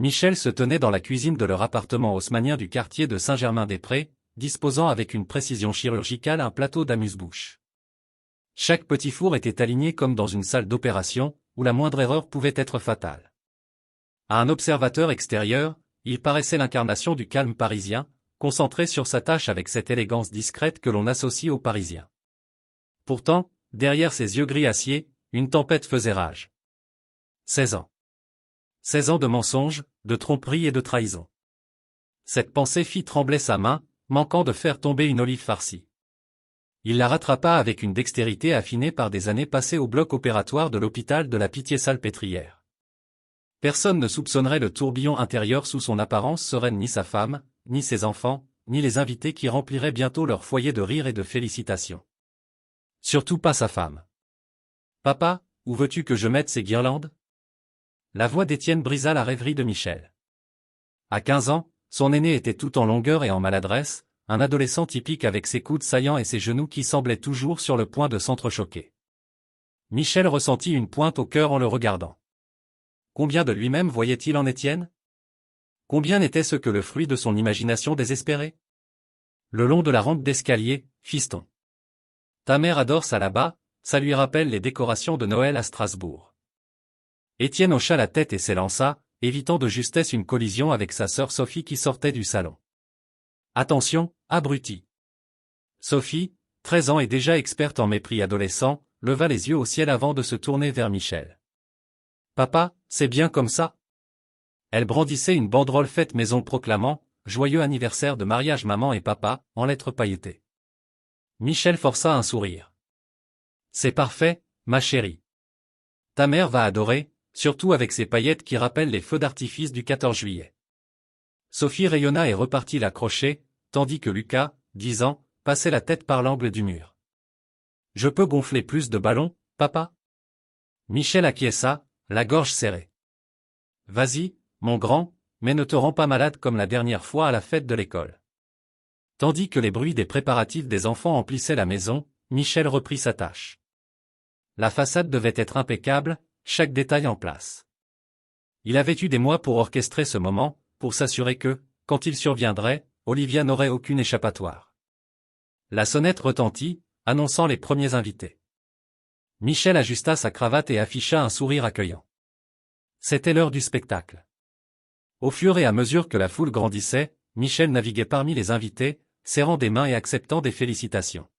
Michel se tenait dans la cuisine de leur appartement haussmannien du quartier de Saint-Germain-des-Prés, disposant avec une précision chirurgicale un plateau d'amuse-bouche. Chaque petit four était aligné comme dans une salle d'opération, où la moindre erreur pouvait être fatale. À un observateur extérieur, il paraissait l'incarnation du calme parisien, concentré sur sa tâche avec cette élégance discrète que l'on associe aux Parisiens. Pourtant, derrière ses yeux gris acier, une tempête faisait rage. 16 ans. 16 ans de mensonges, de tromperies et de trahison. Cette pensée fit trembler sa main, manquant de faire tomber une olive farcie. Il la rattrapa avec une dextérité affinée par des années passées au bloc opératoire de l'hôpital de la Pitié-Salpêtrière. Personne ne soupçonnerait le tourbillon intérieur sous son apparence sereine, ni sa femme, ni ses enfants, ni les invités qui rempliraient bientôt leur foyer de rire et de félicitations. Surtout pas sa femme. « Papa, où veux-tu que je mette ces guirlandes ?» La voix d'Étienne brisa la rêverie de Michel. À 15 ans, son aîné était tout en longueur et en maladresse, un adolescent typique avec ses coudes saillants et ses genoux qui semblaient toujours sur le point de s'entrechoquer. Michel ressentit une pointe au cœur en le regardant. Combien de lui-même voyait-il en Étienne? Combien n'était-ce que le fruit de son imagination désespérée? Le long de la rampe d'escalier, fiston. Ta mère adore ça là-bas, ça lui rappelle les décorations de Noël à Strasbourg. Étienne hocha la tête et s'élança, évitant de justesse une collision avec sa sœur Sophie qui sortait du salon. Attention, abruti. Sophie, 13 ans et déjà experte en mépris adolescent, leva les yeux au ciel avant de se tourner vers Michel. Papa, c'est bien comme ça? Elle brandissait une banderole faite maison proclamant « Joyeux anniversaire de mariage maman et papa » en lettres pailletées. Michel força un sourire. C'est parfait, ma chérie. Ta mère va adorer, surtout avec ses paillettes qui rappellent les feux d'artifice du 14 juillet. Sophie rayonna et repartit l'accrocher, tandis que Lucas, 10 ans, passait la tête par l'angle du mur. Je peux gonfler plus de ballons, papa? Michel acquiesça, la gorge serrée. Vas-y, mon grand, mais ne te rends pas malade comme la dernière fois à la fête de l'école. Tandis que les bruits des préparatifs des enfants emplissaient la maison, Michel reprit sa tâche. La façade devait être impeccable, chaque détail en place. Il avait eu des mois pour orchestrer ce moment, pour s'assurer que, quand il surviendrait, Olivia n'aurait aucune échappatoire. La sonnette retentit, annonçant les premiers invités. Michel ajusta sa cravate et afficha un sourire accueillant. C'était l'heure du spectacle. Au fur et à mesure que la foule grandissait, Michel naviguait parmi les invités, serrant des mains et acceptant des félicitations.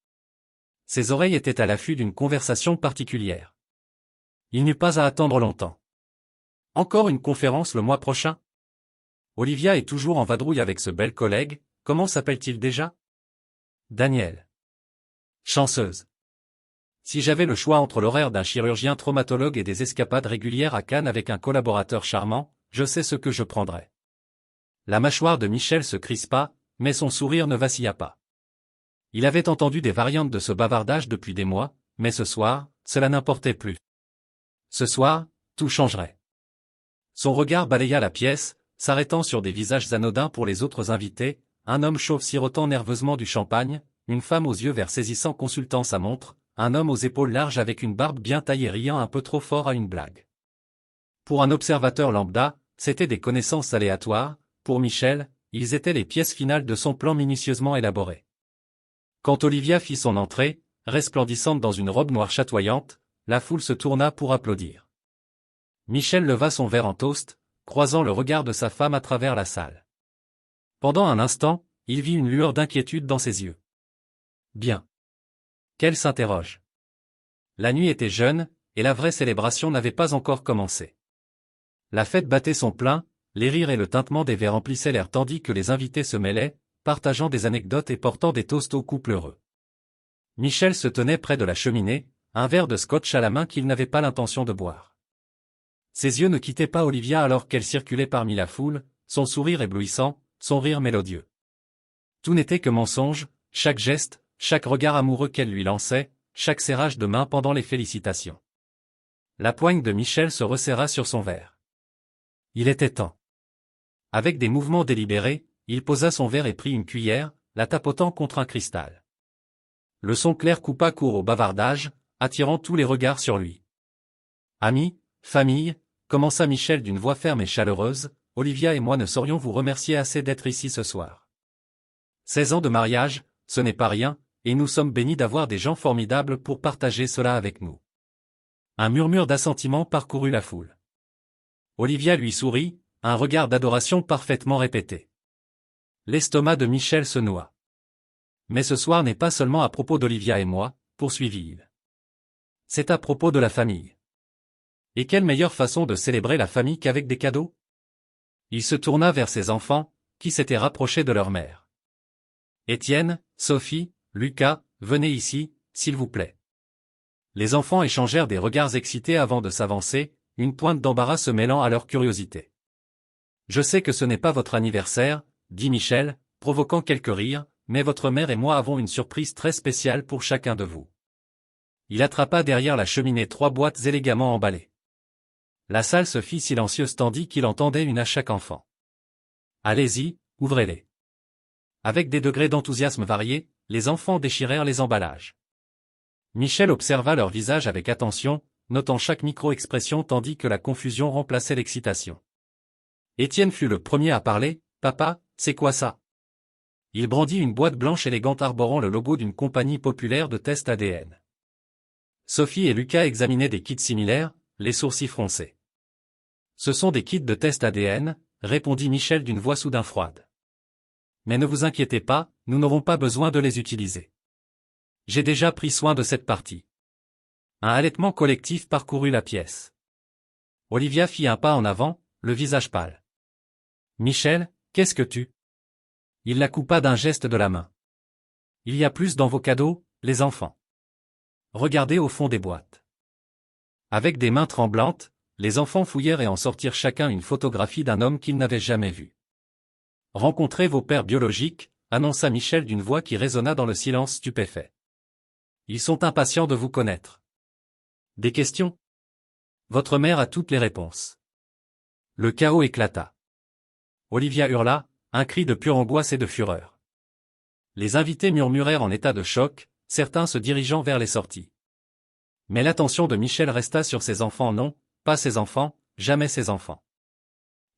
Ses oreilles étaient à l'affût d'une conversation particulière. Il n'eut pas à attendre longtemps. Encore une conférence le mois prochain? Olivia est toujours en vadrouille avec ce bel collègue, comment s'appelle-t-il déjà? Daniel. Chanceuse. Si j'avais le choix entre l'horaire d'un chirurgien traumatologue et des escapades régulières à Cannes avec un collaborateur charmant, je sais ce que je prendrais. La mâchoire de Michel se crispa, mais son sourire ne vacilla pas. Il avait entendu des variantes de ce bavardage depuis des mois, mais ce soir, cela n'importait plus. Ce soir, tout changerait. Son regard balaya la pièce, s'arrêtant sur des visages anodins pour les autres invités, un homme chauve sirotant nerveusement du champagne, une femme aux yeux verts saisissant consultant sa montre, un homme aux épaules larges avec une barbe bien taillée riant un peu trop fort à une blague. Pour un observateur lambda, c'étaient des connaissances aléatoires, pour Michel, ils étaient les pièces finales de son plan minutieusement élaboré. Quand Olivia fit son entrée, resplendissante dans une robe noire chatoyante, la foule se tourna pour applaudir. Michel leva son verre en toast, croisant le regard de sa femme à travers la salle. Pendant un instant, il vit une lueur d'inquiétude dans ses yeux. Bien. Qu'elle s'interroge. La nuit était jeune, et la vraie célébration n'avait pas encore commencé. La fête battait son plein, les rires et le tintement des verres emplissaient l'air tandis que les invités se mêlaient, partageant des anecdotes et portant des toasts au couple heureux. Michel se tenait près de la cheminée, un verre de scotch à la main qu'il n'avait pas l'intention de boire. Ses yeux ne quittaient pas Olivia alors qu'elle circulait parmi la foule, son sourire éblouissant, son rire mélodieux. Tout n'était que mensonge, chaque geste, chaque regard amoureux qu'elle lui lançait, chaque serrage de main pendant les félicitations. La poigne de Michel se resserra sur son verre. Il était temps. Avec des mouvements délibérés, il posa son verre et prit une cuillère, la tapotant contre un cristal. Le son clair coupa court au bavardage, attirant tous les regards sur lui. Amis, famille, commença Michel d'une voix ferme et chaleureuse, Olivia et moi ne saurions vous remercier assez d'être ici ce soir. 16 ans de mariage, ce n'est pas rien, et nous sommes bénis d'avoir des gens formidables pour partager cela avec nous. Un murmure d'assentiment parcourut la foule. Olivia lui sourit, un regard d'adoration parfaitement répété. L'estomac de Michel se noua. Mais ce soir n'est pas seulement à propos d'Olivia et moi, poursuivit-il. C'est à propos de la famille. Et quelle meilleure façon de célébrer la famille qu'avec des cadeaux? Il se tourna vers ses enfants, qui s'étaient rapprochés de leur mère. Étienne, Sophie, Lucas, venez ici, s'il vous plaît. Les enfants échangèrent des regards excités avant de s'avancer, une pointe d'embarras se mêlant à leur curiosité. Je sais que ce n'est pas votre anniversaire, dit Michel, provoquant quelques rires, mais votre mère et moi avons une surprise très spéciale pour chacun de vous. Il attrapa derrière la cheminée 3 boîtes élégamment emballées. La salle se fit silencieuse tandis qu'il en tendait une à chaque enfant. Allez-y, ouvrez-les. Avec des degrés d'enthousiasme variés, les enfants déchirèrent les emballages. Michel observa leur visage avec attention, notant chaque micro-expression tandis que la confusion remplaçait l'excitation. Étienne fut le premier à parler. « Papa, c'est quoi ça ?» Il brandit une boîte blanche élégante arborant le logo d'une compagnie populaire de tests ADN. Sophie et Lucas examinaient des kits similaires, les sourcils froncés. « Ce sont des kits de tests ADN, » répondit Michel d'une voix soudain froide. « Mais ne vous inquiétez pas, nous n'aurons pas besoin de les utiliser. J'ai déjà pris soin de cette partie. » Un halètement collectif parcourut la pièce. Olivia fit un pas en avant, le visage pâle. « Michel, qu'est-ce que tu… » Il la coupa d'un geste de la main. « Il y a plus dans vos cadeaux, les enfants. Regardez au fond des boîtes. » Avec des mains tremblantes, les enfants fouillèrent et en sortirent chacun une photographie d'un homme qu'ils n'avaient jamais vu. « Rencontrez vos pères biologiques, » annonça Michel d'une voix qui résonna dans le silence stupéfait. « Ils sont impatients de vous connaître. » Des questions? Votre mère a toutes les réponses. Le chaos éclata. Olivia hurla, un cri de pure angoisse et de fureur. Les invités murmurèrent en état de choc, certains se dirigeant vers les sorties. Mais l'attention de Michel resta sur ses enfants. Non, pas ses enfants, jamais ses enfants.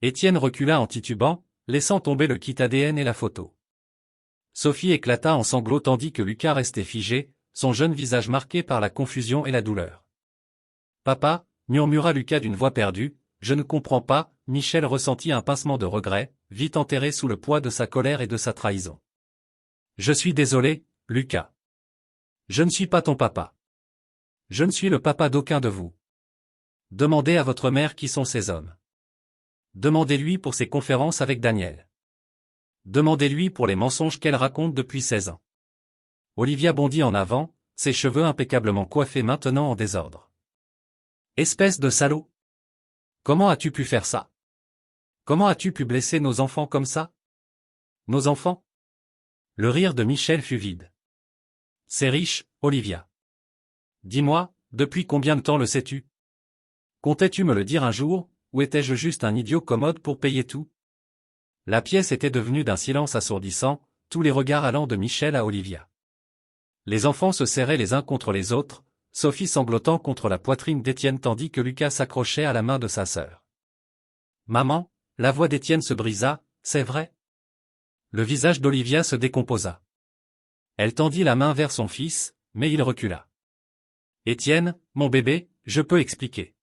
Étienne recula en titubant, laissant tomber le kit ADN et la photo. Sophie éclata en sanglots tandis que Lucas restait figé, son jeune visage marqué par la confusion et la douleur. « Papa » murmura Lucas d'une voix perdue, « je ne comprends pas », Michel ressentit un pincement de regret, vite enterré sous le poids de sa colère et de sa trahison. « Je suis désolé, Lucas. Je ne suis pas ton papa. Je ne suis le papa d'aucun de vous. Demandez à votre mère qui sont ces hommes. Demandez-lui pour ses conférences avec Daniel. Demandez-lui pour les mensonges qu'elle raconte depuis 16 ans. » Olivia bondit en avant, ses cheveux impeccablement coiffés maintenant en désordre. « Espèce de salaud! Comment as-tu pu faire ça? Comment as-tu pu blesser nos enfants comme ça? Nos enfants? » Le rire de Michel fut vide. « C'est riche, Olivia. Dis-moi, depuis combien de temps le sais-tu? Comptais-tu me le dire un jour, ou étais-je juste un idiot commode pour payer tout? » La pièce était devenue d'un silence assourdissant, tous les regards allant de Michel à Olivia. Les enfants se serraient les uns contre les autres, Sophie sanglotant contre la poitrine d'Étienne tandis que Lucas s'accrochait à la main de sa sœur. « Maman » la voix d'Étienne se brisa, « c'est vrai ?» Le visage d'Olivia se décomposa. Elle tendit la main vers son fils, mais il recula. « Étienne, mon bébé, je peux expliquer. »«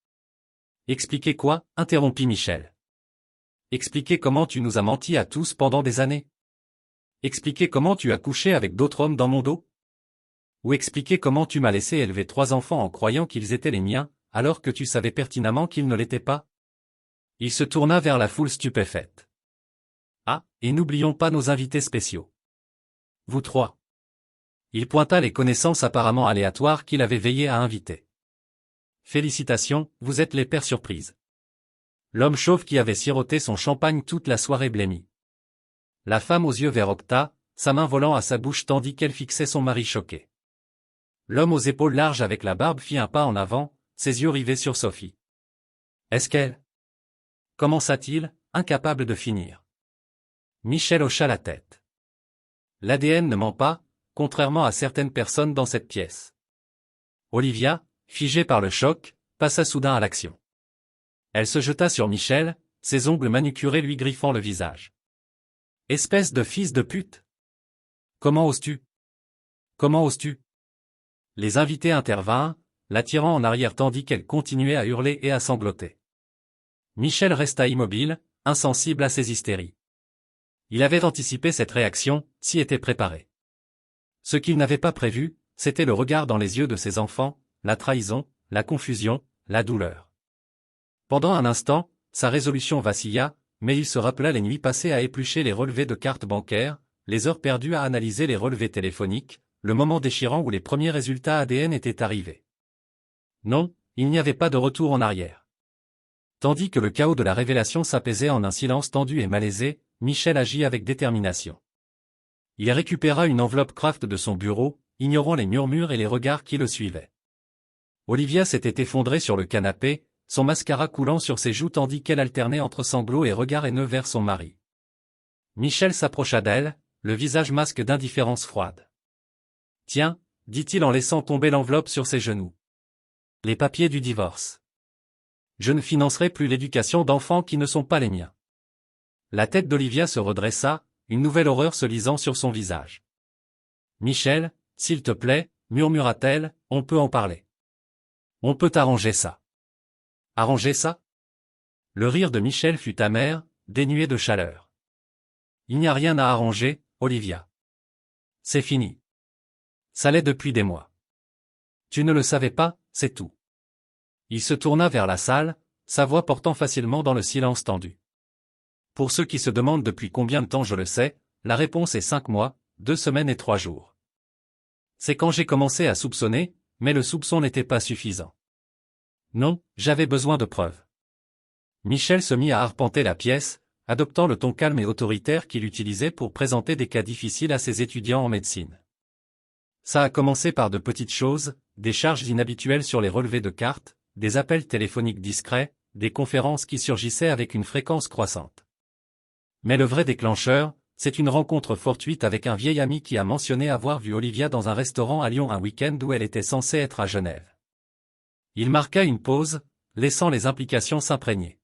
Expliquer quoi ?» interrompit Michel. « Expliquer comment tu nous as menti à tous pendant des années. Expliquer comment tu as couché avec d'autres hommes dans mon dos. Ou expliquer comment tu m'as laissé élever 3 enfants en croyant qu'ils étaient les miens, alors que tu savais pertinemment qu'ils ne l'étaient pas. » Il se tourna vers la foule stupéfaite. « Ah, et n'oublions pas nos invités spéciaux. Vous 3. Il pointa les connaissances apparemment aléatoires qu'il avait veillé à inviter. « Félicitations, vous êtes les pères surprises. » L'homme chauve qui avait siroté son champagne toute la soirée blêmit. La femme aux yeux vert octa, sa main volant à sa bouche tandis qu'elle fixait son mari choqué. L'homme aux épaules larges avec la barbe fit un pas en avant, ses yeux rivés sur Sophie. « Est-ce qu'elle… » commença-t-il, incapable de finir. Michel hocha la tête. L'ADN ne ment pas, contrairement à certaines personnes dans cette pièce. Olivia, figée par le choc, passa soudain à l'action. Elle se jeta sur Michel, ses ongles manucurés lui griffant le visage. Espèce de fils de pute! Comment oses-tu? Comment oses-tu? Les invités intervinrent, l'attirant en arrière tandis qu'elle continuait à hurler et à sangloter. Michel resta immobile, insensible à ses hystéries. Il avait anticipé cette réaction, s'y était préparé. Ce qu'il n'avait pas prévu, c'était le regard dans les yeux de ses enfants, la trahison, la confusion, la douleur. Pendant un instant, sa résolution vacilla, mais il se rappela les nuits passées à éplucher les relevés de cartes bancaires, les heures perdues à analyser les relevés téléphoniques, le moment déchirant où les premiers résultats ADN étaient arrivés. Non, il n'y avait pas de retour en arrière. Tandis que le chaos de la révélation s'apaisait en un silence tendu et malaisé, Michel agit avec détermination. Il récupéra une enveloppe Kraft de son bureau, ignorant les murmures et les regards qui le suivaient. Olivia s'était effondrée sur le canapé, son mascara coulant sur ses joues tandis qu'elle alternait entre sanglots et regards haineux vers son mari. Michel s'approcha d'elle, le visage masque d'indifférence froide. « Tiens, dit-il en laissant tomber l'enveloppe sur ses genoux. Les papiers du divorce. Je ne financerai plus l'éducation d'enfants qui ne sont pas les miens. » La tête d'Olivia se redressa, une nouvelle horreur se lisant sur son visage. « Michel, s'il te plaît, murmura-t-elle, on peut en parler. On peut arranger ça. » Arranger ça? Le rire de Michel fut amer, dénué de chaleur. Il n'y a rien à arranger, Olivia. C'est fini. Ça l'est depuis des mois. Tu ne le savais pas, c'est tout. Il se tourna vers la salle, sa voix portant facilement dans le silence tendu. Pour ceux qui se demandent depuis combien de temps je le sais, la réponse est 5 mois, 2 semaines et 3 jours. C'est quand j'ai commencé à soupçonner, mais le soupçon n'était pas suffisant. Non, j'avais besoin de preuves. Michel se mit à arpenter la pièce, adoptant le ton calme et autoritaire qu'il utilisait pour présenter des cas difficiles à ses étudiants en médecine. Ça a commencé par de petites choses, des charges inhabituelles sur les relevés de cartes, des appels téléphoniques discrets, des conférences qui surgissaient avec une fréquence croissante. Mais le vrai déclencheur, c'est une rencontre fortuite avec un vieil ami qui a mentionné avoir vu Olivia dans un restaurant à Lyon un week-end où elle était censée être à Genève. Il marqua une pause, laissant les implications s'imprégner.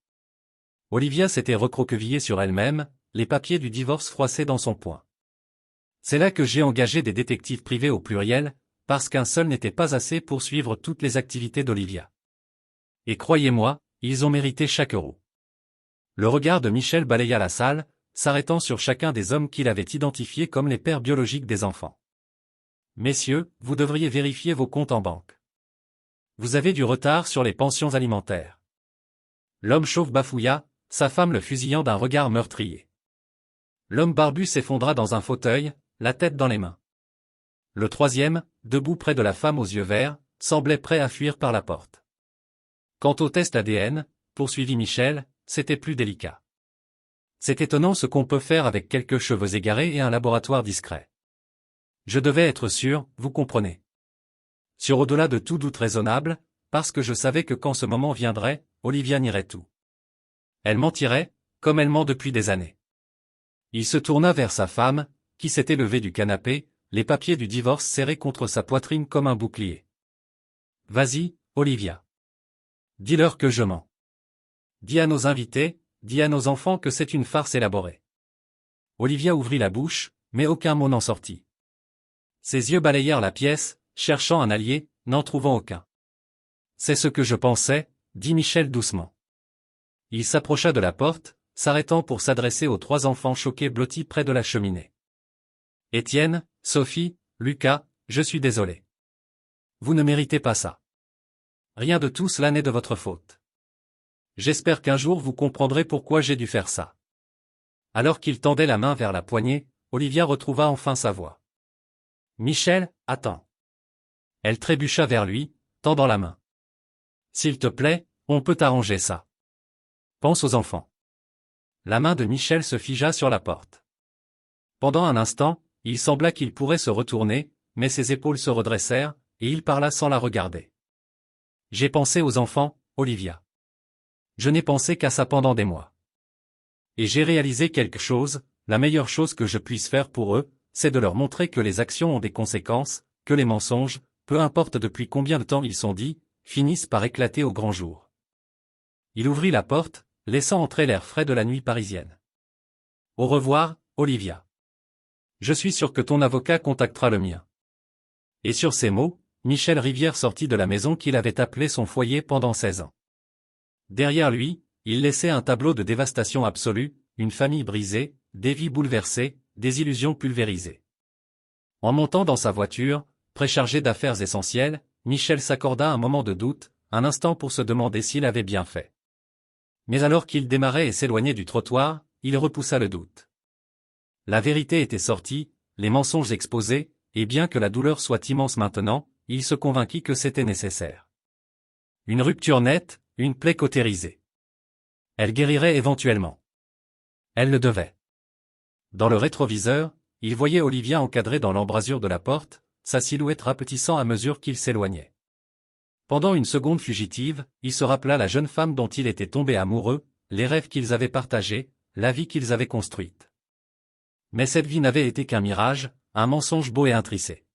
Olivia s'était recroquevillée sur elle-même, les papiers du divorce froissés dans son poing. C'est là que j'ai engagé des détectives privés au pluriel, parce qu'un seul n'était pas assez pour suivre toutes les activités d'Olivia. Et croyez-moi, ils ont mérité chaque euro. Le regard de Michel balaya la salle, s'arrêtant sur chacun des hommes qu'il avait identifiés comme les pères biologiques des enfants. Messieurs, vous devriez vérifier vos comptes en banque. Vous avez du retard sur les pensions alimentaires. L'homme chauve bafouilla, sa femme le fusillant d'un regard meurtrier. L'homme barbu s'effondra dans un fauteuil, la tête dans les mains. Le troisième, debout près de la femme aux yeux verts, semblait prêt à fuir par la porte. Quant au test ADN, poursuivit Michel, c'était plus délicat. C'est étonnant ce qu'on peut faire avec quelques cheveux égarés et un laboratoire discret. Je devais être sûr, vous comprenez. Sur au-delà de tout doute raisonnable, parce que je savais que quand ce moment viendrait, Olivia nierait tout. Elle mentirait, comme elle ment depuis des années. Il se tourna vers sa femme, qui s'était levée du canapé, les papiers du divorce serrés contre sa poitrine comme un bouclier. Vas-y, Olivia. Dis-leur que je mens. Dis à nos invités, dis à nos enfants que c'est une farce élaborée. Olivia ouvrit la bouche, mais aucun mot n'en sortit. Ses yeux balayèrent la pièce, cherchant un allié, n'en trouvant aucun. C'est ce que je pensais, dit Michel doucement. Il s'approcha de la porte, s'arrêtant pour s'adresser aux 3 enfants choqués blottis près de la cheminée. Étienne, Sophie, Lucas, je suis désolé. Vous ne méritez pas ça. Rien de tout cela n'est de votre faute. J'espère qu'un jour vous comprendrez pourquoi j'ai dû faire ça. Alors qu'il tendait la main vers la poignée, Olivia retrouva enfin sa voix. Michel, attends. Elle trébucha vers lui, tendant la main. S'il te plaît, on peut arranger ça. Pense aux enfants. La main de Michel se figea sur la porte. Pendant un instant, il sembla qu'il pourrait se retourner, mais ses épaules se redressèrent, et il parla sans la regarder. J'ai pensé aux enfants, Olivia. Je n'ai pensé qu'à ça pendant des mois. Et j'ai réalisé quelque chose, la meilleure chose que je puisse faire pour eux, c'est de leur montrer que les actions ont des conséquences, que les mensonges, peu importe depuis combien de temps ils sont dits, finissent par éclater au grand jour. Il ouvrit la porte, laissant entrer l'air frais de la nuit parisienne. Au revoir, Olivia. Je suis sûr que ton avocat contactera le mien. Et sur ces mots, Michel Rivière sortit de la maison qu'il avait appelée son foyer pendant 16 ans. Derrière lui, il laissait un tableau de dévastation absolue, une famille brisée, des vies bouleversées, des illusions pulvérisées. En montant dans sa voiture, préchargée d'affaires essentielles, Michel s'accorda un moment de doute, un instant pour se demander s'il avait bien fait. Mais alors qu'il démarrait et s'éloignait du trottoir, il repoussa le doute. La vérité était sortie, les mensonges exposés, et bien que la douleur soit immense maintenant, il se convainquit que c'était nécessaire. Une rupture nette, une plaie cautérisée. Elle guérirait éventuellement. Elle le devait. Dans le rétroviseur, il voyait Olivia encadrée dans l'embrasure de la porte, sa silhouette rapetissant à mesure qu'il s'éloignait. Pendant une seconde fugitive, il se rappela la jeune femme dont il était tombé amoureux, les rêves qu'ils avaient partagés, la vie qu'ils avaient construite. Mais cette vie n'avait été qu'un mirage, un mensonge beau et intricé.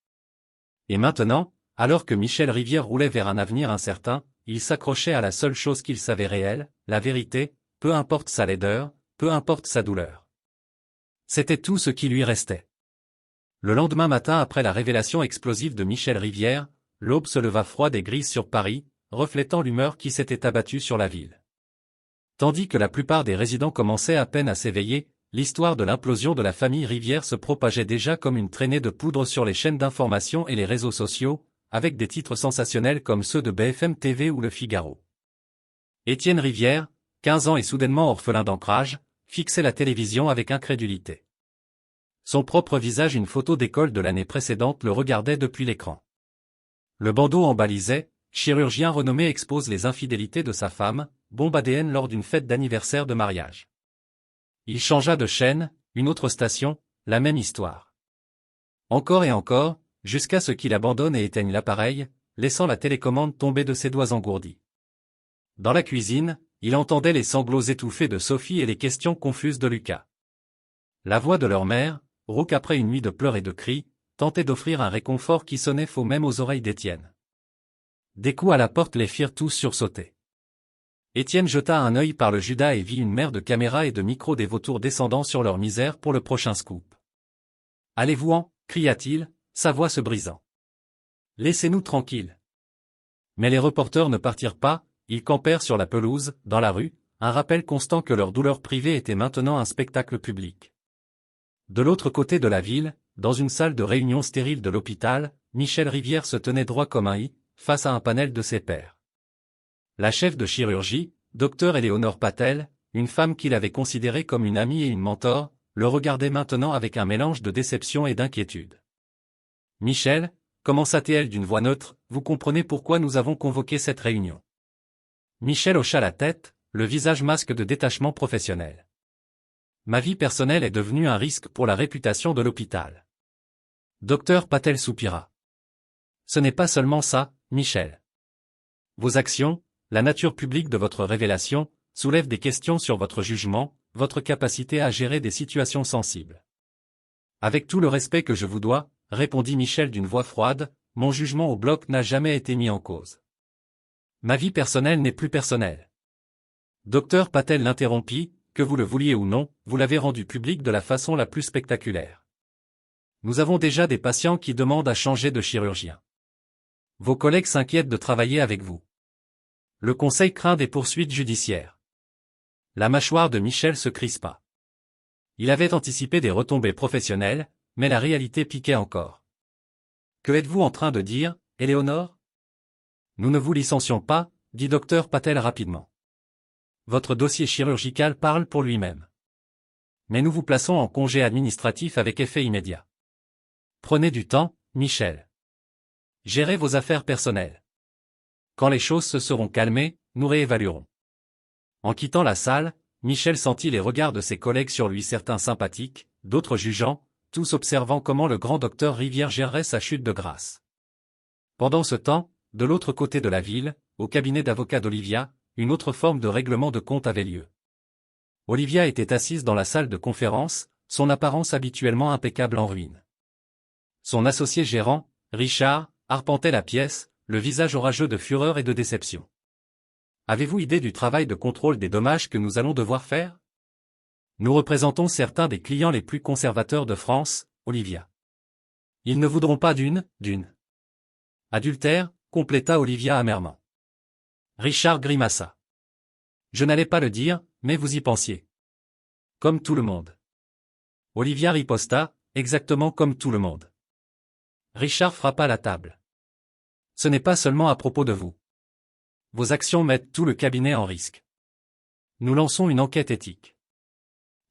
Et maintenant, alors que Michel Rivière roulait vers un avenir incertain, il s'accrochait à la seule chose qu'il savait réelle, la vérité, peu importe sa laideur, peu importe sa douleur. C'était tout ce qui lui restait. Le lendemain matin après la révélation explosive de Michel Rivière, l'aube se leva froide et grise sur Paris, reflétant l'humeur qui s'était abattue sur la ville. Tandis que la plupart des résidents commençaient à peine à s'éveiller, l'histoire de l'implosion de la famille Rivière se propageait déjà comme une traînée de poudre sur les chaînes d'information et les réseaux sociaux, avec des titres sensationnels comme ceux de BFM TV ou Le Figaro. Étienne Rivière, 15 ans et soudainement orphelin d'ancrage, fixait la télévision avec incrédulité. Son propre visage, une photo d'école de l'année précédente, le regardait depuis l'écran. Le bandeau en balisait, chirurgien renommé expose les infidélités de sa femme, bombe ADN lors d'une fête d'anniversaire de mariage. Il changea de chaîne, une autre station, la même histoire. Encore et encore, jusqu'à ce qu'il abandonne et éteigne l'appareil, laissant la télécommande tomber de ses doigts engourdis. Dans la cuisine, il entendait les sanglots étouffés de Sophie et les questions confuses de Lucas. La voix de leur mère, rauque après une nuit de pleurs et de cris, tentait d'offrir un réconfort qui sonnait faux même aux oreilles d'Étienne. Des coups à la porte les firent tous sursauter. Étienne jeta un œil par le Judas et vit une mer de caméras et de micros des vautours descendant sur leur misère pour le prochain scoop. « Allez-vous-en » cria-t-il, sa voix se brisant. « Laissez-nous tranquilles. » Mais les reporters ne partirent pas, ils campèrent sur la pelouse, dans la rue, un rappel constant que leur douleur privée était maintenant un spectacle public. De l'autre côté de la ville, dans une salle de réunion stérile de l'hôpital, Michel Rivière se tenait droit comme un i, face à un panel de ses pairs. La chef de chirurgie, Dr Éléonore Patel, une femme qu'il avait considérée comme une amie et une mentor, le regardait maintenant avec un mélange de déception et d'inquiétude. « Michel, » commença-t-elle d'une voix neutre, « vous comprenez pourquoi nous avons convoqué cette réunion. » Michel hocha la tête, le visage masque de détachement professionnel. « Ma vie personnelle est devenue un risque pour la réputation de l'hôpital. » Dr Patel soupira. « Ce n'est pas seulement ça, Michel. Vos actions, la nature publique de votre révélation, soulèvent des questions sur votre jugement, votre capacité à gérer des situations sensibles. Avec tout le respect que je vous dois, répondit Michel d'une voix froide, mon jugement au bloc n'a jamais été mis en cause. Ma vie personnelle n'est plus personnelle. Docteur Patel l'interrompit, que vous le vouliez ou non, vous l'avez rendu public de la façon la plus spectaculaire. Nous avons déjà des patients qui demandent à changer de chirurgien. Vos collègues s'inquiètent de travailler avec vous. Le conseil craint des poursuites judiciaires. La mâchoire de Michel se crispa. Il avait anticipé des retombées professionnelles, mais la réalité piquait encore. Que êtes-vous en train de dire, Éléonore? Nous ne vous licencions pas, dit Dr Patel rapidement. Votre dossier chirurgical parle pour lui-même. Mais nous vous plaçons en congé administratif avec effet immédiat. Prenez du temps, Michel. Gérez vos affaires personnelles. Quand les choses se seront calmées, nous réévaluerons. En quittant la salle, Michel sentit les regards de ses collègues sur lui, certains sympathiques, d'autres jugeants, tous observant comment le grand docteur Rivière gérerait sa chute de grâce. Pendant ce temps, de l'autre côté de la ville, au cabinet d'avocat d'Olivia, une autre forme de règlement de compte avait lieu. Olivia était assise dans la salle de conférence, son apparence habituellement impeccable en ruine. Son associé gérant, Richard, arpentait la pièce, le visage orageux de fureur et de déception. Avez-vous idée du travail de contrôle des dommages que nous allons devoir faire? Nous représentons certains des clients les plus conservateurs de France, Olivia. Ils ne voudront pas d'une adultère, compléta Olivia amèrement. Richard grimaça. Je n'allais pas le dire, mais vous y pensiez. Comme tout le monde. Olivia riposta, exactement comme tout le monde. Richard frappa la table. Ce n'est pas seulement à propos de vous. Vos actions mettent tout le cabinet en risque. Nous lançons une enquête éthique.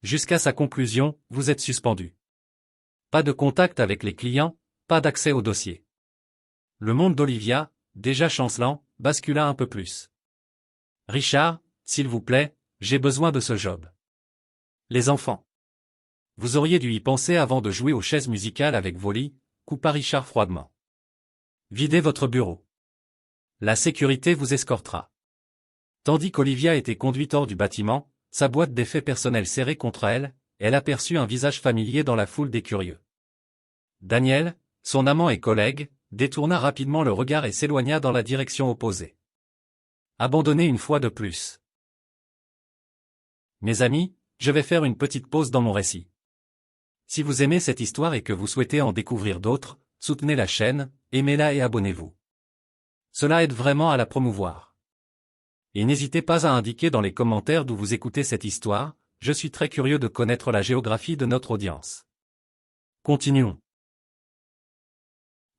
Jusqu'à sa conclusion, vous êtes suspendu. Pas de contact avec les clients, pas d'accès au dossier. Le monde d'Olivia, déjà chancelant, bascula un peu plus. Richard, s'il vous plaît, j'ai besoin de ce job. Les enfants. Vous auriez dû y penser avant de jouer aux chaises musicales avec vos lits, coupa Richard froidement. Videz votre bureau. La sécurité vous escortera. Tandis qu'Olivia était conduite hors du bâtiment, sa boîte d'effets personnels serrée contre elle, elle aperçut un visage familier dans la foule des curieux. Daniel, son amant et collègue, détourna rapidement le regard et s'éloigna dans la direction opposée. Abandonné une fois de plus. Mes amis, je vais faire une petite pause dans mon récit. Si vous aimez cette histoire et que vous souhaitez en découvrir d'autres, soutenez la chaîne, aimez-la et abonnez-vous. Cela aide vraiment à la promouvoir. Et n'hésitez pas à indiquer dans les commentaires d'où vous écoutez cette histoire, je suis très curieux de connaître la géographie de notre audience. Continuons.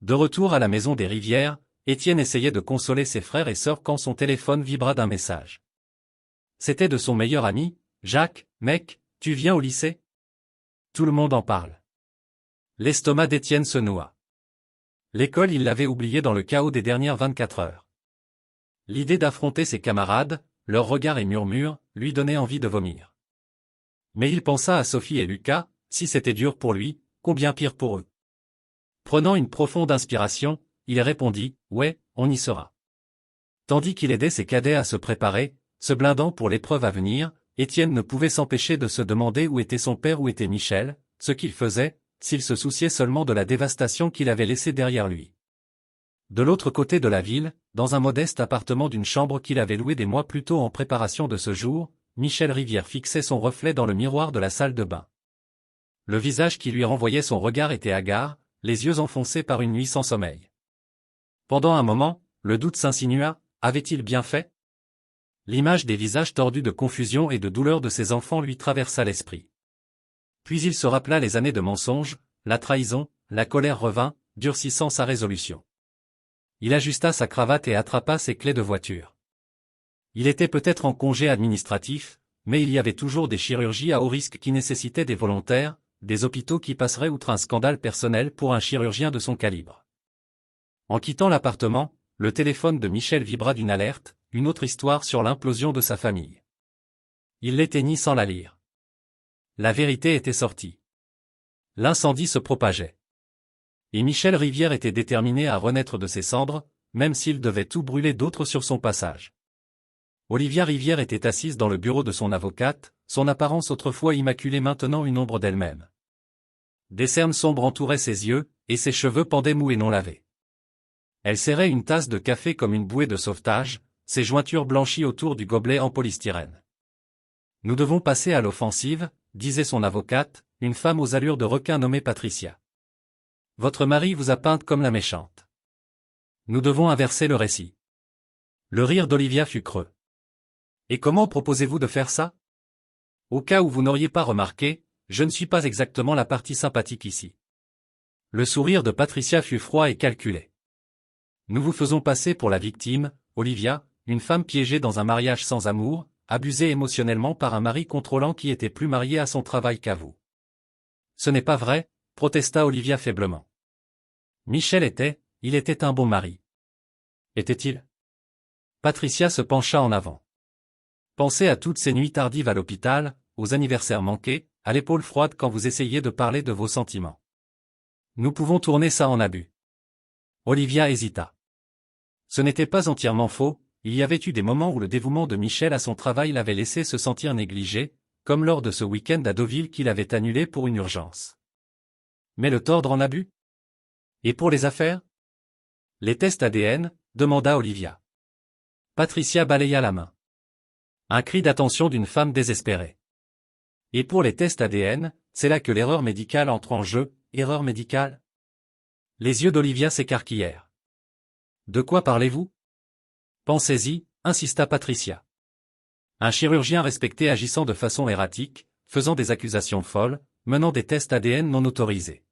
De retour à la maison des Rivières, Étienne essayait de consoler ses frères et sœurs quand son téléphone vibra d'un message. C'était de son meilleur ami, Jacques. Mec, tu viens au lycée? Tout le monde en parle. L'estomac d'Étienne se noua. L'école, il l'avait oubliée dans le chaos des dernières 24 heures. L'idée d'affronter ses camarades, leurs regards et murmures, lui donnait envie de vomir. Mais il pensa à Sophie et Lucas, si c'était dur pour lui, combien pire pour eux. Prenant une profonde inspiration, il répondit, « Ouais, on y sera. » Tandis qu'il aidait ses cadets à se préparer, se blindant pour l'épreuve à venir, Étienne ne pouvait s'empêcher de se demander où était son père, où était Michel, ce qu'il faisait, s'il se souciait seulement de la dévastation qu'il avait laissée derrière lui. De l'autre côté de la ville, dans un modeste appartement d'une chambre qu'il avait loué des mois plus tôt en préparation de ce jour, Michel Rivière fixait son reflet dans le miroir de la salle de bain. Le visage qui lui renvoyait son regard était hagard, les yeux enfoncés par une nuit sans sommeil. Pendant un moment, le doute s'insinua, avait-il bien fait? L'image des visages tordus de confusion et de douleur de ses enfants lui traversa l'esprit. Puis il se rappela les années de mensonges, la trahison, la colère revint, durcissant sa résolution. Il ajusta sa cravate et attrapa ses clés de voiture. Il était peut-être en congé administratif, mais il y avait toujours des chirurgies à haut risque qui nécessitaient des volontaires, des hôpitaux qui passeraient outre un scandale personnel pour un chirurgien de son calibre. En quittant l'appartement, le téléphone de Michel vibra d'une alerte, une autre histoire sur l'implosion de sa famille. Il l'éteignit sans la lire. La vérité était sortie. L'incendie se propageait. Et Michel Rivière était déterminé à renaître de ses cendres, même s'il devait tout brûler d'autres sur son passage. Olivia Rivière était assise dans le bureau de son avocate, son apparence autrefois immaculée maintenant une ombre d'elle-même. Des cernes sombres entouraient ses yeux, et ses cheveux pendaient mous et non lavés. Elle serrait une tasse de café comme une bouée de sauvetage, ses jointures blanchies autour du gobelet en polystyrène. « Nous devons passer à l'offensive », disait son avocate, une femme aux allures de requin nommée Patricia. « Votre mari vous a peinte comme la méchante. Nous devons inverser le récit. » Le rire d'Olivia fut creux. « Et comment proposez-vous de faire ça? Au cas où vous n'auriez pas remarqué, je ne suis pas exactement la partie sympathique ici. » Le sourire de Patricia fut froid et calculé. « Nous vous faisons passer pour la victime, Olivia, une femme piégée dans un mariage sans amour, abusée émotionnellement par un mari contrôlant qui était plus marié à son travail qu'à vous. » Ce n'est pas vrai, protesta Olivia faiblement. Michel il était un bon mari. Était-il? Patricia se pencha en avant. Pensez à toutes ces nuits tardives à l'hôpital, aux anniversaires manqués, à l'épaule froide quand vous essayez de parler de vos sentiments. Nous pouvons tourner ça en abus. Olivia hésita. Ce n'était pas entièrement faux, il y avait eu des moments où le dévouement de Michel à son travail l'avait laissé se sentir négligé, comme lors de ce week-end à Deauville qu'il avait annulé pour une urgence. Mais le tordre en abus? Et pour les affaires? Les tests ADN, demanda Olivia. Patricia balaya la main. Un cri d'attention d'une femme désespérée. Et pour les tests ADN, c'est là que l'erreur médicale entre en jeu. Erreur médicale? Les yeux d'Olivia s'écarquillèrent. De quoi parlez-vous? Pensez-y, insista Patricia. Un chirurgien respecté agissant de façon erratique, faisant des accusations folles, menant des tests ADN non autorisés.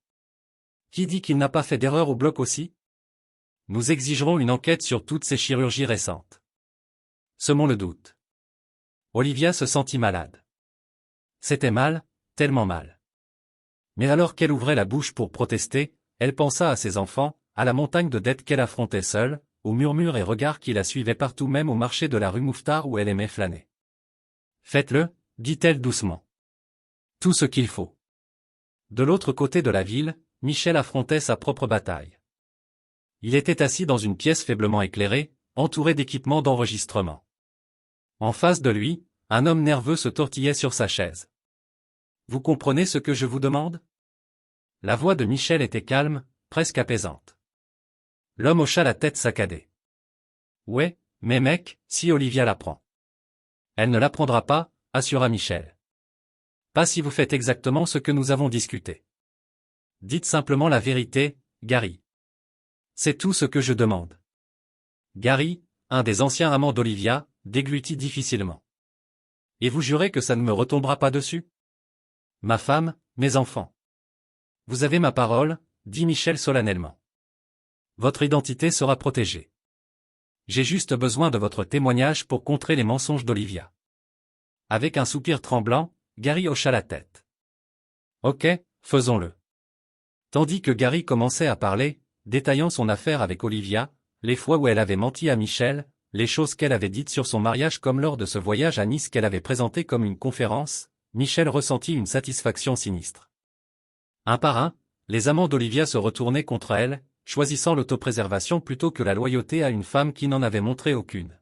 Qui dit qu'il n'a pas fait d'erreur au bloc aussi? Nous exigerons une enquête sur toutes ces chirurgies récentes. Semons le doute. Olivia se sentit malade. C'était mal, tellement mal. Mais alors qu'elle ouvrait la bouche pour protester, elle pensa à ses enfants, à la montagne de dettes qu'elle affrontait seule, aux murmures et regards qui la suivaient partout même au marché de la rue Mouffetard où elle aimait flâner. Faites-le, dit-elle doucement. Tout ce qu'il faut. De l'autre côté de la ville, Michel affrontait sa propre bataille. Il était assis dans une pièce faiblement éclairée, entouré d'équipements d'enregistrement. En face de lui, un homme nerveux se tortillait sur sa chaise. Vous comprenez ce que je vous demande? La voix de Michel était calme, presque apaisante. L'homme hocha la tête saccadée. Ouais, mais mec, si Olivia l'apprend. Elle ne l'apprendra pas, assura Michel. Pas si vous faites exactement ce que nous avons discuté. Dites simplement la vérité, Gary. C'est tout ce que je demande. Gary, un des anciens amants d'Olivia, déglutit difficilement. Et vous jurez que ça ne me retombera pas dessus? Ma femme, mes enfants. Vous avez ma parole, dit Michel solennellement. Votre identité sera protégée. J'ai juste besoin de votre témoignage pour contrer les mensonges d'Olivia. Avec un soupir tremblant, Gary hocha la tête. Ok, faisons-le. Tandis que Gary commençait à parler, détaillant son affaire avec Olivia, les fois où elle avait menti à Michel, les choses qu'elle avait dites sur son mariage comme lors de ce voyage à Nice qu'elle avait présenté comme une conférence, Michel ressentit une satisfaction sinistre. Un par un, les amants d'Olivia se retournaient contre elle, choisissant l'autopréservation plutôt que la loyauté à une femme qui n'en avait montré aucune.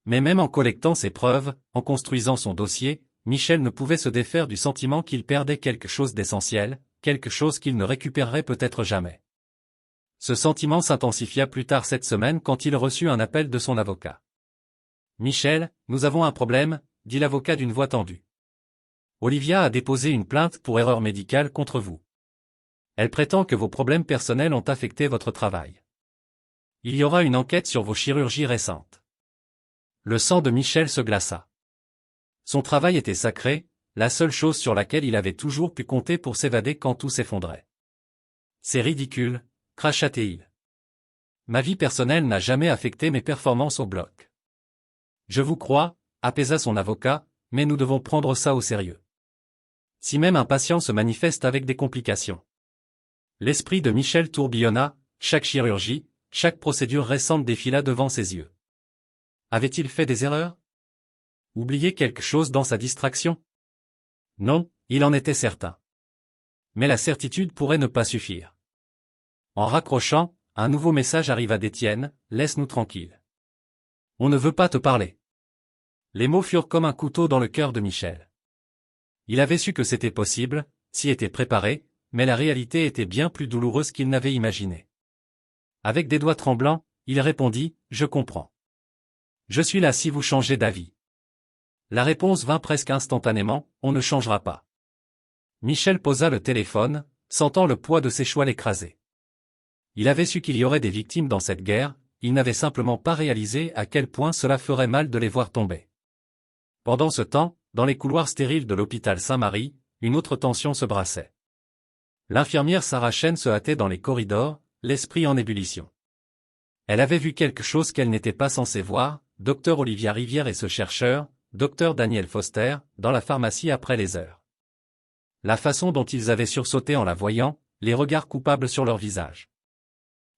Mais même en collectant ses preuves, en construisant son dossier, Michel ne pouvait se défaire du sentiment qu'il perdait quelque chose d'essentiel, quelque chose qu'il ne récupérerait peut-être jamais. Ce sentiment s'intensifia plus tard cette semaine quand il reçut un appel de son avocat. « Michel, nous avons un problème, » dit l'avocat d'une voix tendue. « Olivia a déposé une plainte pour erreur médicale contre vous. Elle prétend que vos problèmes personnels ont affecté votre travail. Il y aura une enquête sur vos chirurgies récentes. » Le sang de Michel se glaça. Son travail était sacré, la seule chose sur laquelle il avait toujours pu compter pour s'évader quand tout s'effondrait. « C'est ridicule, » cracha-t-il. « Ma vie personnelle n'a jamais affecté mes performances au bloc. »« Je vous crois, » apaisa son avocat, « mais nous devons prendre ça au sérieux. Si même un patient se manifeste avec des complications. » L'esprit de Michel tourbillonna, chaque chirurgie, chaque procédure récente défila devant ses yeux. Avait-il fait des erreurs? Oublié quelque chose dans sa distraction? Non, il en était certain. Mais la certitude pourrait ne pas suffire. En raccrochant, un nouveau message arriva d'Étienne, « Laisse-nous tranquilles. On ne veut pas te parler. » Les mots furent comme un couteau dans le cœur de Michel. Il avait su que c'était possible, s'y était préparé, mais la réalité était bien plus douloureuse qu'il n'avait imaginé. Avec des doigts tremblants, il répondit, « Je comprends. Je suis là si vous changez d'avis. » La réponse vint presque instantanément, « On ne changera pas. » Michel posa le téléphone, sentant le poids de ses choix l'écraser. Il avait su qu'il y aurait des victimes dans cette guerre, il n'avait simplement pas réalisé à quel point cela ferait mal de les voir tomber. Pendant ce temps, dans les couloirs stériles de l'hôpital Saint-Marie, une autre tension se brassait. L'infirmière Sarah Chen se hâtait dans les corridors, l'esprit en ébullition. Elle avait vu quelque chose qu'elle n'était pas censée voir, Dr Olivia Rivière et ce chercheur, Dr Daniel Foster, dans la pharmacie après les heures. La façon dont ils avaient sursauté en la voyant, les regards coupables sur leur visage.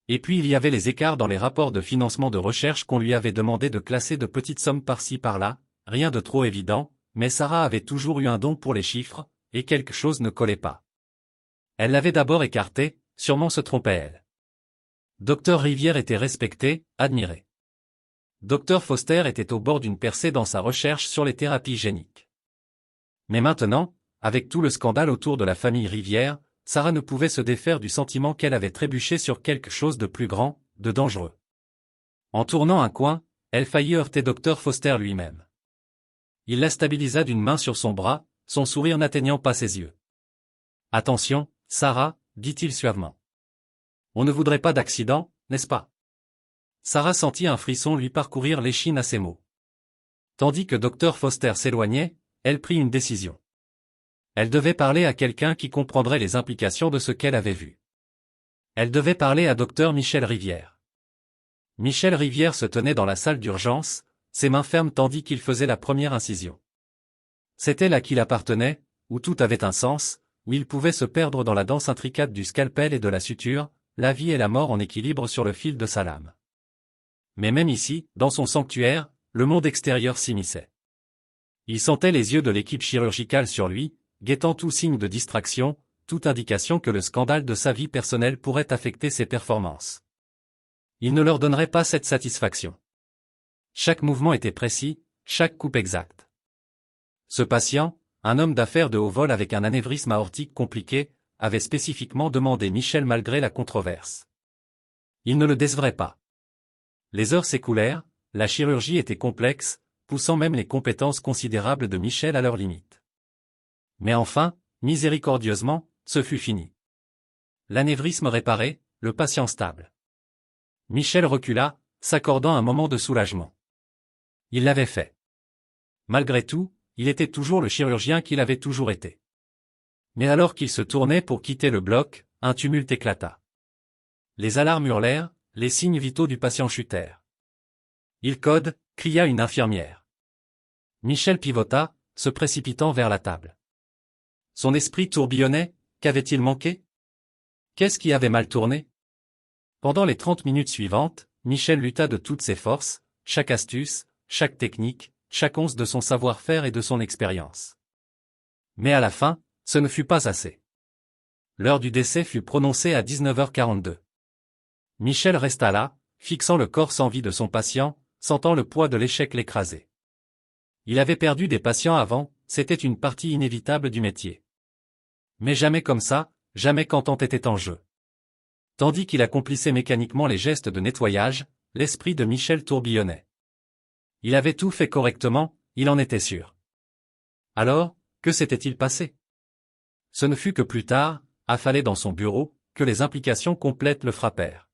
Et puis il y avait les écarts dans les rapports de financement de recherche qu'on lui avait demandé de classer de petites sommes par-ci par-là, rien de trop évident, mais Sarah avait toujours eu un don pour les chiffres, et quelque chose ne collait pas. Elle l'avait d'abord écarté, sûrement se trompait-elle. Dr Rivière était respecté, admiré. Dr Foster était au bord d'une percée dans sa recherche sur les thérapies géniques. Mais maintenant, avec tout le scandale autour de la famille Rivière, Sarah ne pouvait se défaire du sentiment qu'elle avait trébuché sur quelque chose de plus grand, de dangereux. En tournant un coin, elle faillit heurter Dr Foster lui-même. Il la stabilisa d'une main sur son bras, son sourire n'atteignant pas ses yeux. « Attention, Sarah, dit-il suavement. On ne voudrait pas d'accident, n'est-ce pas ?» Sarah sentit un frisson lui parcourir l'échine à ces mots. Tandis que Dr Foster s'éloignait, elle prit une décision. Elle devait parler à quelqu'un qui comprendrait les implications de ce qu'elle avait vu. Elle devait parler à Dr Michel Rivière. Michel Rivière se tenait dans la salle d'urgence, ses mains fermes tandis qu'il faisait la première incision. C'était là qu'il appartenait, où tout avait un sens, où il pouvait se perdre dans la danse intricate du scalpel et de la suture, la vie et la mort en équilibre sur le fil de sa lame. Mais même ici, dans son sanctuaire, le monde extérieur s'immisçait. Il sentait les yeux de l'équipe chirurgicale sur lui, guettant tout signe de distraction, toute indication que le scandale de sa vie personnelle pourrait affecter ses performances. Il ne leur donnerait pas cette satisfaction. Chaque mouvement était précis, chaque coupe exacte. Ce patient, un homme d'affaires de haut vol avec un anévrisme aortique compliqué, avait spécifiquement demandé Michel malgré la controverse. Il ne le décevrait pas. Les heures s'écoulèrent, la chirurgie était complexe, poussant même les compétences considérables de Michel à leurs limites. Mais enfin, miséricordieusement, ce fut fini. L'anévrisme réparé, le patient stable. Michel recula, s'accordant un moment de soulagement. Il l'avait fait. Malgré tout, il était toujours le chirurgien qu'il avait toujours été. Mais alors qu'il se tournait pour quitter le bloc, un tumulte éclata. Les alarmes hurlèrent, les signes vitaux du patient chutèrent. « Il code !» cria une infirmière. Michel pivota, se précipitant vers la table. Son esprit tourbillonnait, qu'avait-il manqué? Qu'est-ce qui avait mal tourné? Pendant les 30 minutes suivantes, Michel lutta de toutes ses forces, chaque astuce, chaque technique, chaque once de son savoir-faire et de son expérience. Mais à la fin, ce ne fut pas assez. L'heure du décès fut prononcée à 19h42. Michel resta là, fixant le corps sans vie de son patient, sentant le poids de l'échec l'écraser. Il avait perdu des patients avant, c'était une partie inévitable du métier. Mais jamais comme ça, jamais quand tant était en jeu. Tandis qu'il accomplissait mécaniquement les gestes de nettoyage, l'esprit de Michel tourbillonnait. Il avait tout fait correctement, il en était sûr. Alors, que s'était-il passé? Ce ne fut que plus tard, affalé dans son bureau, que les implications complètes le frappèrent.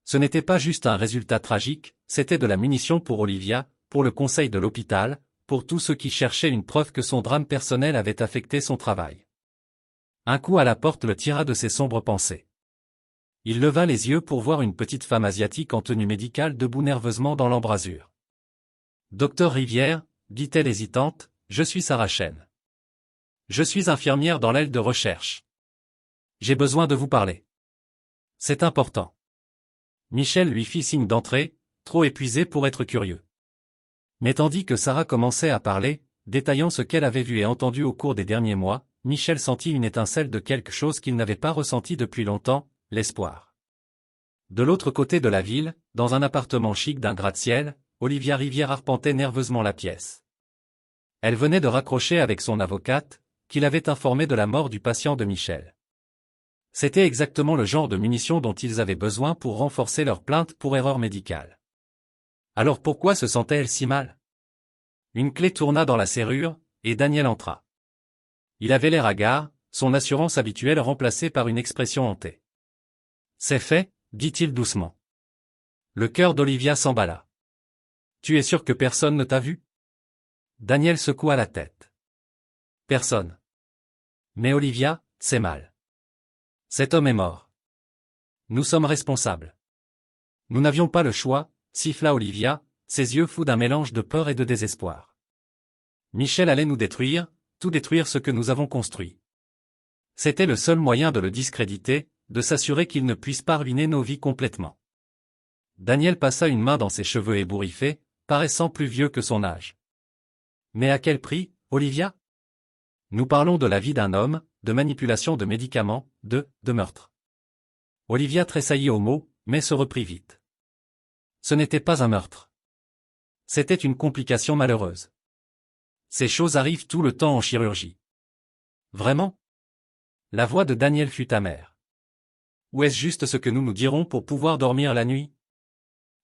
Ce n'était pas juste un résultat tragique, c'était de la munition pour Olivia, pour le conseil de l'hôpital, pour tous ceux qui cherchaient une preuve que son drame personnel avait affecté son travail. Un coup à la porte le tira de ses sombres pensées. Il leva les yeux pour voir une petite femme asiatique en tenue médicale debout nerveusement dans l'embrasure. « Docteur Rivière, dit-elle hésitante, je suis Sarah Chen. Je suis infirmière dans l'aile de recherche. J'ai besoin de vous parler. C'est important. » Michel lui fit signe d'entrer, trop épuisé pour être curieux. Mais tandis que Sarah commençait à parler, détaillant ce qu'elle avait vu et entendu au cours des derniers mois, Michel sentit une étincelle de quelque chose qu'il n'avait pas ressenti depuis longtemps, l'espoir. De l'autre côté de la ville, dans un appartement chic d'un gratte-ciel, Olivia Rivière arpentait nerveusement la pièce. Elle venait de raccrocher avec son avocate, qui l'avait informée de la mort du patient de Michel. C'était exactement le genre de munitions dont ils avaient besoin pour renforcer leur plainte pour erreur médicale. Alors pourquoi se sentait-elle si mal? Une clé tourna dans la serrure, et Daniel entra. Il avait l'air hagard, son assurance habituelle remplacée par une expression hantée. « C'est fait, dit-il doucement. Le cœur d'Olivia s'emballa. « Tu es sûr que personne ne t'a vu ?» Daniel secoua la tête. « Personne. Mais Olivia, c'est mal. Cet homme est mort. Nous sommes responsables. » Nous n'avions pas le choix, siffla Olivia, ses yeux fous d'un mélange de peur et de désespoir. Michel allait nous détruire, tout détruire ce que nous avons construit. C'était le seul moyen de le discréditer, de s'assurer qu'il ne puisse pas ruiner nos vies complètement. Daniel passa une main dans ses cheveux ébouriffés, paraissant plus vieux que son âge. Mais à quel prix, Olivia? Nous parlons de la vie d'un homme, de manipulation de médicaments, de meurtre. Olivia tressaillit au mot, mais se reprit vite. Ce n'était pas un meurtre. C'était une complication malheureuse. Ces choses arrivent tout le temps en chirurgie. Vraiment? La voix de Daniel fut amère. Ou est-ce juste ce que nous nous dirons pour pouvoir dormir la nuit?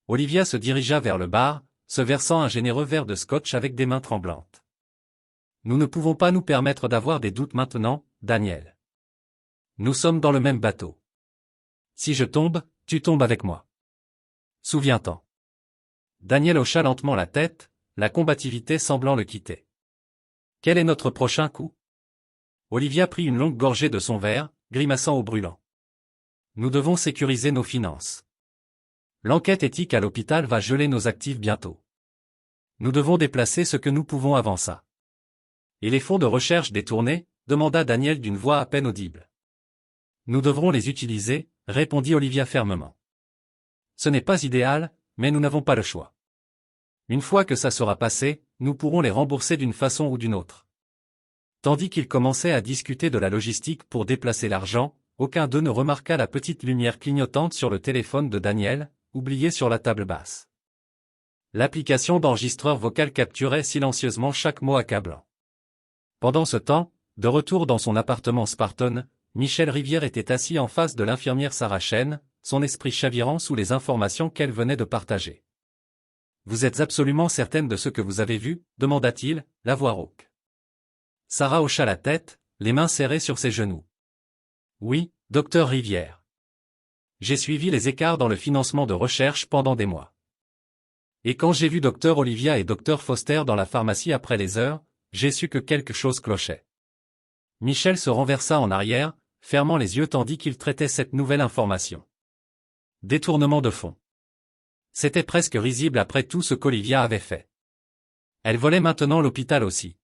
Olivia se dirigea vers le bar, se versant un généreux verre de scotch avec des mains tremblantes. Nous ne pouvons pas nous permettre d'avoir des doutes maintenant, Daniel. Nous sommes dans le même bateau. Si je tombe, tu tombes avec moi. Souviens-t'en. Daniel hocha lentement la tête, la combativité semblant le quitter. Quel est notre prochain coup? Olivia prit une longue gorgée de son verre, grimaçant au brûlant. Nous devons sécuriser nos finances. L'enquête éthique à l'hôpital va geler nos actifs bientôt. Nous devons déplacer ce que nous pouvons avant ça. Et les fonds de recherche détournés? Demanda Daniel d'une voix à peine audible. Nous devrons les utiliser, répondit Olivia fermement. Ce n'est pas idéal, mais nous n'avons pas le choix. Une fois que ça sera passé, nous pourrons les rembourser d'une façon ou d'une autre. Tandis qu'ils commençaient à discuter de la logistique pour déplacer l'argent, aucun d'eux ne remarqua la petite lumière clignotante sur le téléphone de Daniel, oubliée sur la table basse. L'application d'enregistreur vocal capturait silencieusement chaque mot accablant. Pendant ce temps, de retour dans son appartement Spartan, Michel Rivière était assis en face de l'infirmière Sarah Chen, son esprit chavirant sous les informations qu'elle venait de partager. « Vous êtes absolument certaine de ce que vous avez vu ?» demanda-t-il, la voix rauque. Sarah hocha la tête, les mains serrées sur ses genoux. « Oui, docteur Rivière. J'ai suivi les écarts dans le financement de recherche pendant des mois. Et quand j'ai vu docteur Olivia et docteur Foster dans la pharmacie après les heures, j'ai su que quelque chose clochait. » Michel se renversa en arrière, fermant les yeux tandis qu'il traitait cette nouvelle information. Détournement de fonds. C'était presque risible après tout ce qu'Olivia avait fait. Elle volait maintenant l'hôpital aussi.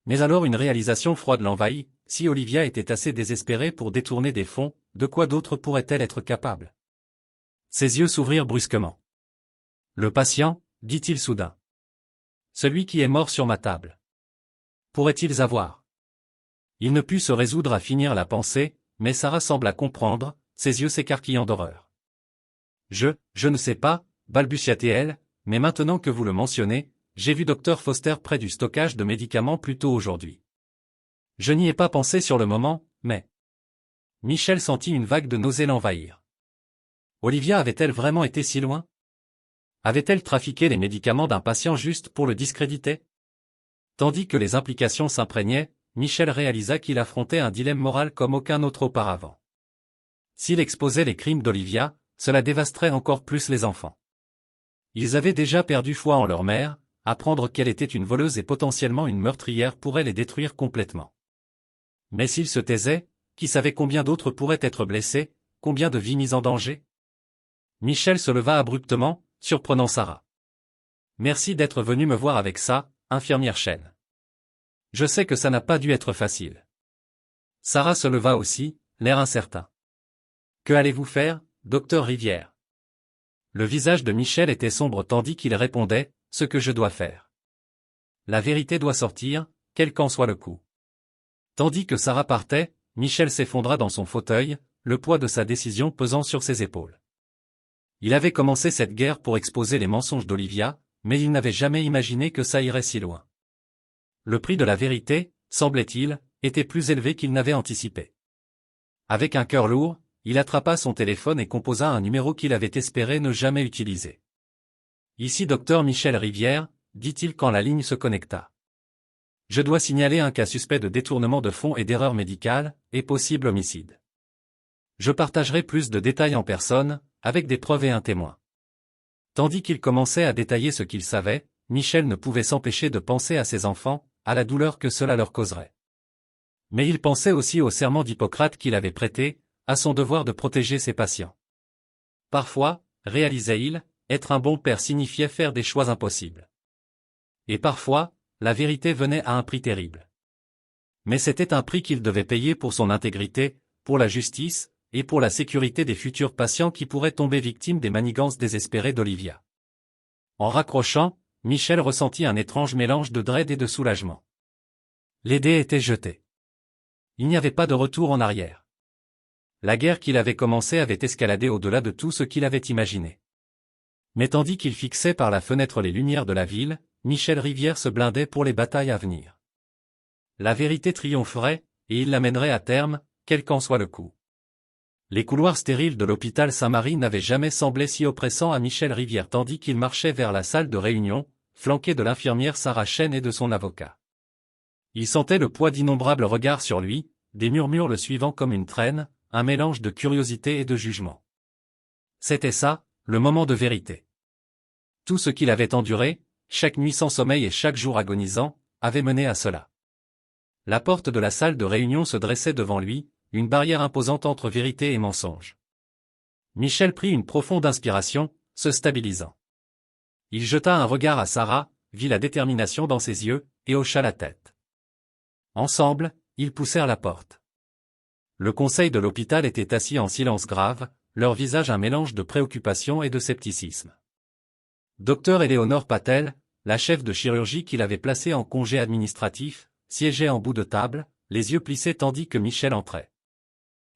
Mais alors une réalisation froide l'envahit, si Olivia était assez désespérée pour détourner des fonds, de quoi d'autre pourrait-elle être capable? Ses yeux s'ouvrirent brusquement. Le patient, dit-il soudain. Celui qui est mort sur ma table. Pourrait-il avoir? Il ne put se résoudre à finir la pensée, mais Sarah sembla comprendre, ses yeux s'écarquillant d'horreur. Je ne sais pas, balbutia-t-elle, mais maintenant que vous le mentionnez, j'ai vu Dr Foster près du stockage de médicaments plus tôt aujourd'hui. Je n'y ai pas pensé sur le moment, mais... Michel sentit une vague de nausée l'envahir. Olivia avait-elle vraiment été si loin? Avait-elle trafiqué les médicaments d'un patient juste pour le discréditer? Tandis que les implications s'imprégnaient, Michel réalisa qu'il affrontait un dilemme moral comme aucun autre auparavant. S'il exposait les crimes d'Olivia, cela dévasterait encore plus les enfants. Ils avaient déjà perdu foi en leur mère, apprendre qu'elle était une voleuse et potentiellement une meurtrière pourrait les détruire complètement. Mais s'ils se taisaient, qui savait combien d'autres pourraient être blessés, combien de vies mises en danger? Michel se leva abruptement, surprenant Sarah. Merci d'être venu me voir avec ça, infirmière Chen. Je sais que ça n'a pas dû être facile. Sarah se leva aussi, l'air incertain. Que allez-vous faire, docteur Rivière? Le visage de Michel était sombre tandis qu'il répondait, ce que je dois faire. La vérité doit sortir, quel qu'en soit le coup. Tandis que Sarah partait, Michel s'effondra dans son fauteuil, le poids de sa décision pesant sur ses épaules. Il avait commencé cette guerre pour exposer les mensonges d'Olivia, mais il n'avait jamais imaginé que ça irait si loin. Le prix de la vérité, semblait-il, était plus élevé qu'il n'avait anticipé. Avec un cœur lourd, il attrapa son téléphone et composa un numéro qu'il avait espéré ne jamais utiliser. « Ici docteur Michel Rivière », dit-il quand la ligne se connecta. « Je dois signaler un cas suspect de détournement de fonds et d'erreur médicale, et possible homicide. Je partagerai plus de détails en personne, avec des preuves et un témoin. » Tandis qu'il commençait à détailler ce qu'il savait, Michel ne pouvait s'empêcher de penser à ses enfants, à la douleur que cela leur causerait. Mais il pensait aussi au serment d'Hippocrate qu'il avait prêté, à son devoir de protéger ses patients. Parfois, réalisait-il, être un bon père signifiait faire des choix impossibles. Et parfois, la vérité venait à un prix terrible. Mais c'était un prix qu'il devait payer pour son intégrité, pour la justice, et pour la sécurité des futurs patients qui pourraient tomber victimes des manigances désespérées d'Olivia. En raccrochant, Michel ressentit un étrange mélange de dread et de soulagement. Les dés étaient jetés. Il n'y avait pas de retour en arrière. La guerre qu'il avait commencée avait escaladé au-delà de tout ce qu'il avait imaginé. Mais tandis qu'il fixait par la fenêtre les lumières de la ville, Michel Rivière se blindait pour les batailles à venir. La vérité triompherait, et il l'amènerait à terme, quel qu'en soit le coup. Les couloirs stériles de l'hôpital Saint-Marie n'avaient jamais semblé si oppressants à Michel Rivière tandis qu'il marchait vers la salle de réunion, flanqué de l'infirmière Sarah Chen et de son avocat. Il sentait le poids d'innombrables regards sur lui, des murmures le suivant comme une traîne, un mélange de curiosité et de jugement. C'était ça, le moment de vérité. Tout ce qu'il avait enduré, chaque nuit sans sommeil et chaque jour agonisant, avait mené à cela. La porte de la salle de réunion se dressait devant lui, une barrière imposante entre vérité et mensonge. Michel prit une profonde inspiration, se stabilisant. Il jeta un regard à Sarah, vit la détermination dans ses yeux, et hocha la tête. Ensemble, ils poussèrent la porte. Le conseil de l'hôpital était assis en silence grave, leur visage un mélange de préoccupation et de scepticisme. Docteur Éléonore Patel, la chef de chirurgie qu'il avait placée en congé administratif, siégeait en bout de table, les yeux plissés tandis que Michel entrait.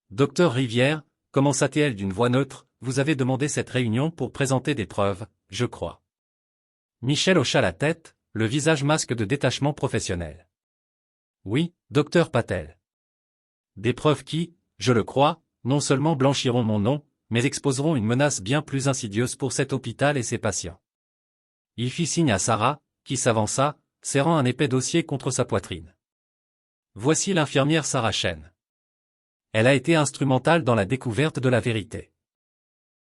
Docteur Rivière, commença-t-elle d'une voix neutre, vous avez demandé cette réunion pour présenter des preuves, je crois. Michel hocha la tête, le visage masque de détachement professionnel. Oui, docteur Patel. Des preuves qui, je le crois, non seulement blanchiront mon nom, mais exposeront une menace bien plus insidieuse pour cet hôpital et ses patients. Il fit signe à Sarah, qui s'avança, serrant un épais dossier contre sa poitrine. Voici l'infirmière Sarah Chen. Elle a été instrumentale dans la découverte de la vérité.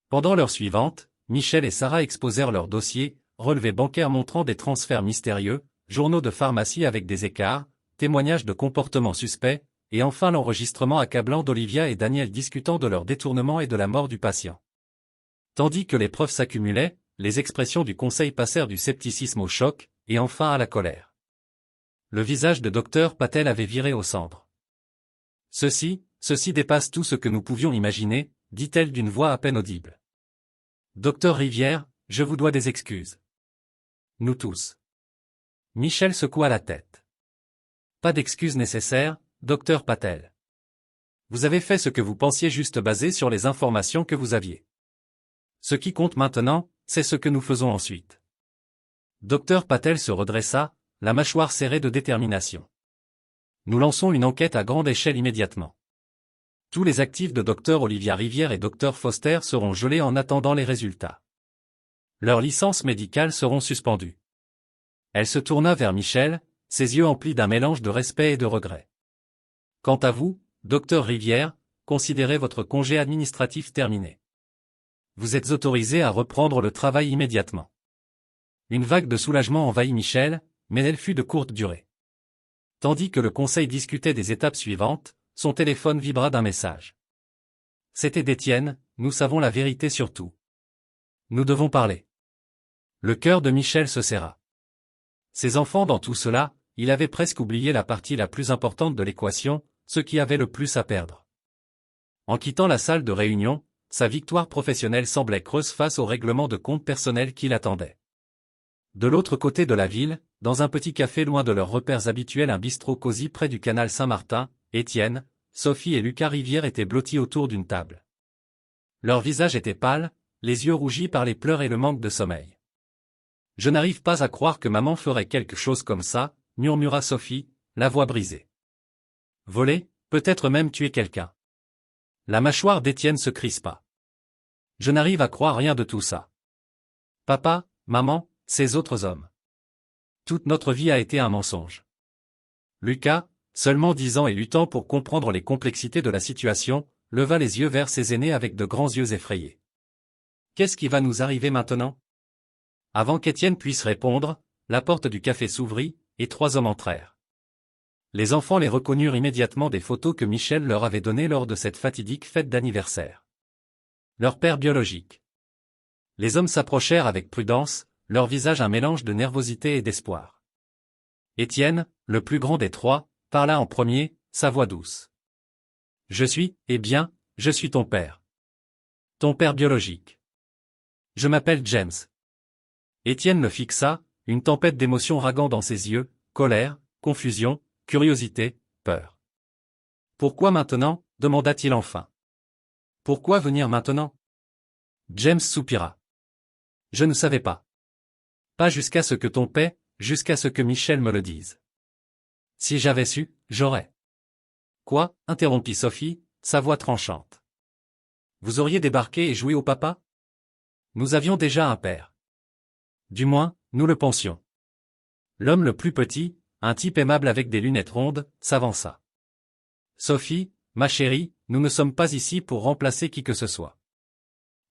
Pendant l'heure suivante, Michel et Sarah exposèrent leurs dossiers, relevés bancaires montrant des transferts mystérieux, journaux de pharmacie avec des écarts, témoignages de comportements suspects, et enfin l'enregistrement accablant d'Olivia et Daniel discutant de leur détournement et de la mort du patient. Tandis que les preuves s'accumulaient, les expressions du conseil passèrent du scepticisme au choc, et enfin à la colère. Le visage de docteur Patel avait viré aux cendres. Ceci dépasse tout ce que nous pouvions imaginer, dit-elle d'une voix à peine audible. Docteur Rivière, je vous dois des excuses. Nous tous. Michel secoua la tête. Pas d'excuses nécessaires, docteur Patel. Vous avez fait ce que vous pensiez juste basé sur les informations que vous aviez. Ce qui compte maintenant, c'est ce que nous faisons ensuite. Docteur Patel se redressa, la mâchoire serrée de détermination. Nous lançons une enquête à grande échelle immédiatement. Tous les actifs de Dr Olivia Rivière et Dr Foster seront gelés en attendant les résultats. Leurs licences médicales seront suspendues. Elle se tourna vers Michel, ses yeux emplis d'un mélange de respect et de regret. Quant à vous, Dr Rivière, considérez votre congé administratif terminé. Vous êtes autorisé à reprendre le travail immédiatement. Une vague de soulagement envahit Michel, mais elle fut de courte durée. Tandis que le conseil discutait des étapes suivantes, son téléphone vibra d'un message. C'était d'Étienne, nous savons la vérité sur tout. Nous devons parler. Le cœur de Michel se serra. Ses enfants dans tout cela, il avait presque oublié la partie la plus importante de l'équation, ce qui avait le plus à perdre. En quittant la salle de réunion, sa victoire professionnelle semblait creuse face au règlement de compte personnel qui l'attendait. De l'autre côté de la ville, dans un petit café loin de leurs repères habituels, un bistrot cosy près du canal Saint-Martin, Étienne, Sophie et Lucas Rivière étaient blottis autour d'une table. Leurs visages étaient pâles, les yeux rougis par les pleurs et le manque de sommeil. « Je n'arrive pas à croire que maman ferait quelque chose comme ça », murmura Sophie, la voix brisée. « Voler, peut-être même tuer quelqu'un. » La mâchoire d'Étienne se crispa. « Je n'arrive à croire rien de tout ça. Papa, maman, ces autres hommes. Toute notre vie a été un mensonge. » Lucas, seulement 10 ans et luttant pour comprendre les complexités de la situation, leva les yeux vers ses aînés avec de grands yeux effrayés. « Qu'est-ce qui va nous arriver maintenant ?» Avant qu'Étienne puisse répondre, la porte du café s'ouvrit, et 3 hommes entrèrent. Les enfants les reconnurent immédiatement des photos que Michel leur avait données lors de cette fatidique fête d'anniversaire. Leur père biologique. Les hommes s'approchèrent avec prudence, leur visage un mélange de nervosité et d'espoir. Étienne, le plus grand des 3, parla en premier, sa voix douce. « Je suis ton père. Ton père biologique. Je m'appelle James. » Étienne le fixa, une tempête d'émotions ragant dans ses yeux, colère, confusion, curiosité, peur. « Pourquoi maintenant ?» demanda-t-il enfin. « Pourquoi venir maintenant ?» James soupira. « Je ne savais pas. Pas jusqu'à ce que ton père, jusqu'à ce que Michel me le dise. Si j'avais su, j'aurais. » Quoi ? Interrompit Sophie, sa voix tranchante. Vous auriez débarqué et joué au papa? Nous avions déjà un père. Du moins, nous le pensions. L'homme le plus petit, un type aimable avec des lunettes rondes, s'avança. Sophie, ma chérie, nous ne sommes pas ici pour remplacer qui que ce soit.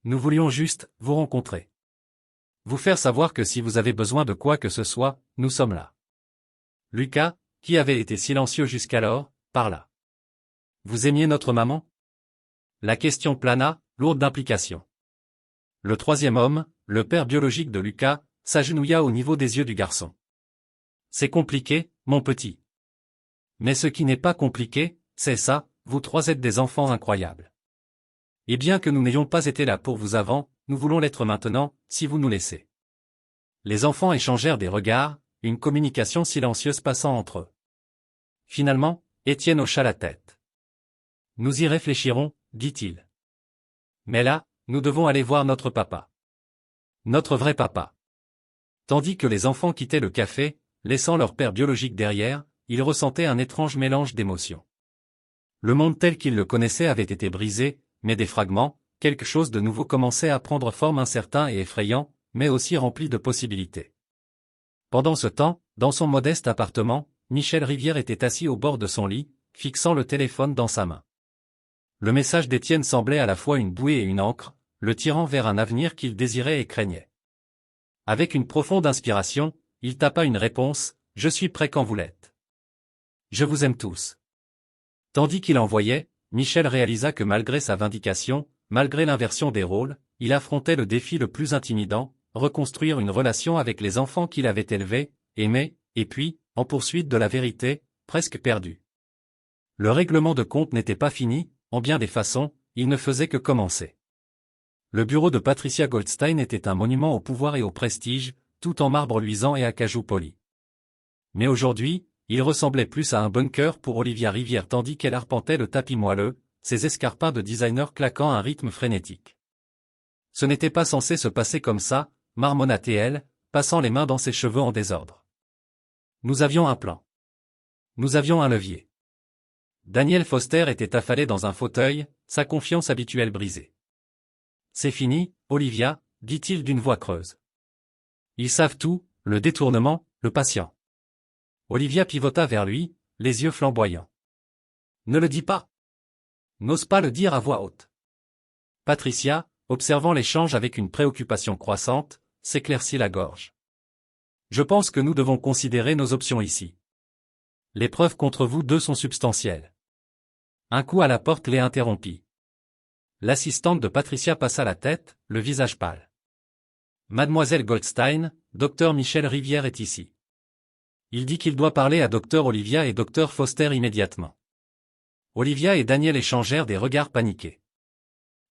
Nous voulions juste vous rencontrer. Vous faire savoir que si vous avez besoin de quoi que ce soit, nous sommes là. Lucas, qui avait été silencieux jusqu'alors, parla. Vous aimiez notre maman? La question plana, lourde d'implications. Le troisième homme, le père biologique de Lucas, s'agenouilla au niveau des yeux du garçon. C'est compliqué, mon petit. Mais ce qui n'est pas compliqué, c'est ça, vous trois êtes des enfants incroyables. Et bien que nous n'ayons pas été là pour vous avant, nous voulons l'être maintenant, si vous nous laissez. Les enfants échangèrent des regards, une communication silencieuse passant entre eux. Finalement, Étienne hocha la tête. Nous y réfléchirons, dit-il. Mais là, nous devons aller voir notre papa. Notre vrai papa. Tandis que les enfants quittaient le café, laissant leur père biologique derrière, ils ressentaient un étrange mélange d'émotions. Le monde tel qu'ils le connaissaient avait été brisé, mais des fragments, quelque chose de nouveau commençait à prendre forme incertain et effrayant, mais aussi rempli de possibilités. Pendant ce temps, dans son modeste appartement, Michel Rivière était assis au bord de son lit, fixant le téléphone dans sa main. Le message d'Étienne semblait à la fois une bouée et une ancre, le tirant vers un avenir qu'il désirait et craignait. Avec une profonde inspiration, il tapa une réponse, « Je suis prêt quand vous l'êtes. Je vous aime tous. » Tandis qu'il envoyait, Michel réalisa que malgré sa vindication, malgré l'inversion des rôles, il affrontait le défi le plus intimidant, reconstruire une relation avec les enfants qu'il avait élevés, aimés, et puis, en poursuite de la vérité, presque perdue. Le règlement de compte n'était pas fini, en bien des façons, il ne faisait que commencer. Le bureau de Patricia Goldstein était un monument au pouvoir et au prestige, tout en marbre luisant et acajou poli. Mais aujourd'hui, il ressemblait plus à un bunker pour Olivia Rivière tandis qu'elle arpentait le tapis moelleux, ses escarpins de designer claquant à un rythme frénétique. Ce n'était pas censé se passer comme ça, marmonna-t-elle, passant les mains dans ses cheveux en désordre. Nous avions un plan. Nous avions un levier. Daniel Foster était affalé dans un fauteuil, sa confiance habituelle brisée. C'est fini, Olivia, dit-il d'une voix creuse. Ils savent tout, le détournement, le patient. Olivia pivota vers lui, les yeux flamboyants. Ne le dis pas. N'ose pas le dire à voix haute. Patricia, observant l'échange avec une préoccupation croissante, s'éclaircit la gorge. Je pense que nous devons considérer nos options ici. Les preuves contre vous deux sont substantielles. Un coup à la porte les interrompit. L'assistante de Patricia passa la tête, le visage pâle. Mademoiselle Goldstein, docteur Michel Rivière est ici. Il dit qu'il doit parler à docteur Olivia et docteur Foster immédiatement. Olivia et Daniel échangèrent des regards paniqués.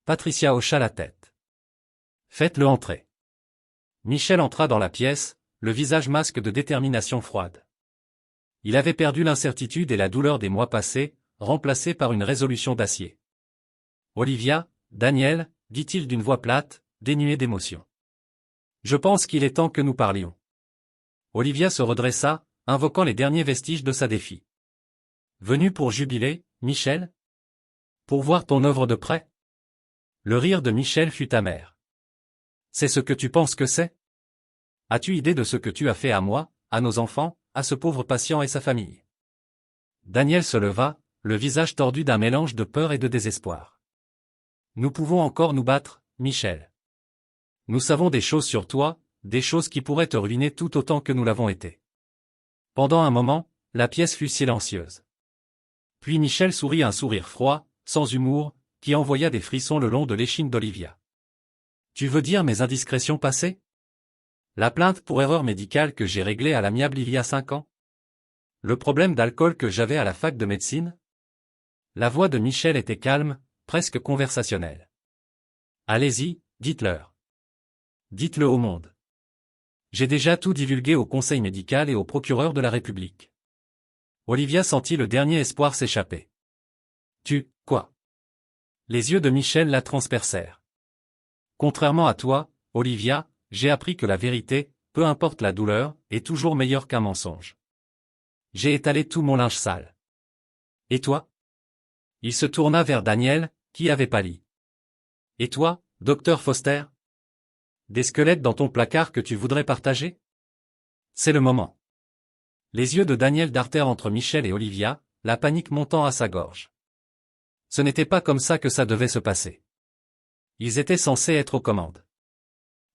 Patricia hocha la tête. Faites-le entrer. Michel entra dans la pièce, le visage masque de détermination froide. Il avait perdu l'incertitude et la douleur des mois passés, remplacés par une résolution d'acier. Olivia, Daniel, dit-il d'une voix plate, dénuée d'émotion. Je pense qu'il est temps que nous parlions. Olivia se redressa, invoquant les derniers vestiges de sa défi. Venu pour jubiler, Michel? Pour voir ton œuvre de près? Le rire de Michel fut amer. C'est ce que tu penses que c'est? As-tu idée de ce que tu as fait à moi, à nos enfants, à ce pauvre patient et sa famille? Daniel se leva, le visage tordu d'un mélange de peur et de désespoir. Nous pouvons encore nous battre, Michel. Nous savons des choses sur toi, des choses qui pourraient te ruiner tout autant que nous l'avons été. Pendant un moment, la pièce fut silencieuse. Puis Michel sourit un sourire froid, sans humour, qui envoya des frissons le long de l'échine d'Olivia. Tu veux dire mes indiscrétions passées? La plainte pour erreur médicale que j'ai réglée à l'amiable il y a 5 ans? Le problème d'alcool que j'avais à la fac de médecine? La voix de Michel était calme, presque conversationnelle. Allez-y, dites-leur. Dites-le au monde. J'ai déjà tout divulgué au conseil médical et au procureur de la République. Olivia sentit le dernier espoir s'échapper. Quoi? Les yeux de Michel la transpercèrent. Contrairement à toi, Olivia, j'ai appris que la vérité, peu importe la douleur, est toujours meilleure qu'un mensonge. J'ai étalé tout mon linge sale. Et toi? Il se tourna vers Daniel, qui avait pâli. Et toi, docteur Foster? Des squelettes dans ton placard que tu voudrais partager? C'est le moment. Les yeux de Daniel dartèrent entre Michel et Olivia, la panique montant à sa gorge. Ce n'était pas comme ça que ça devait se passer. Ils étaient censés être aux commandes.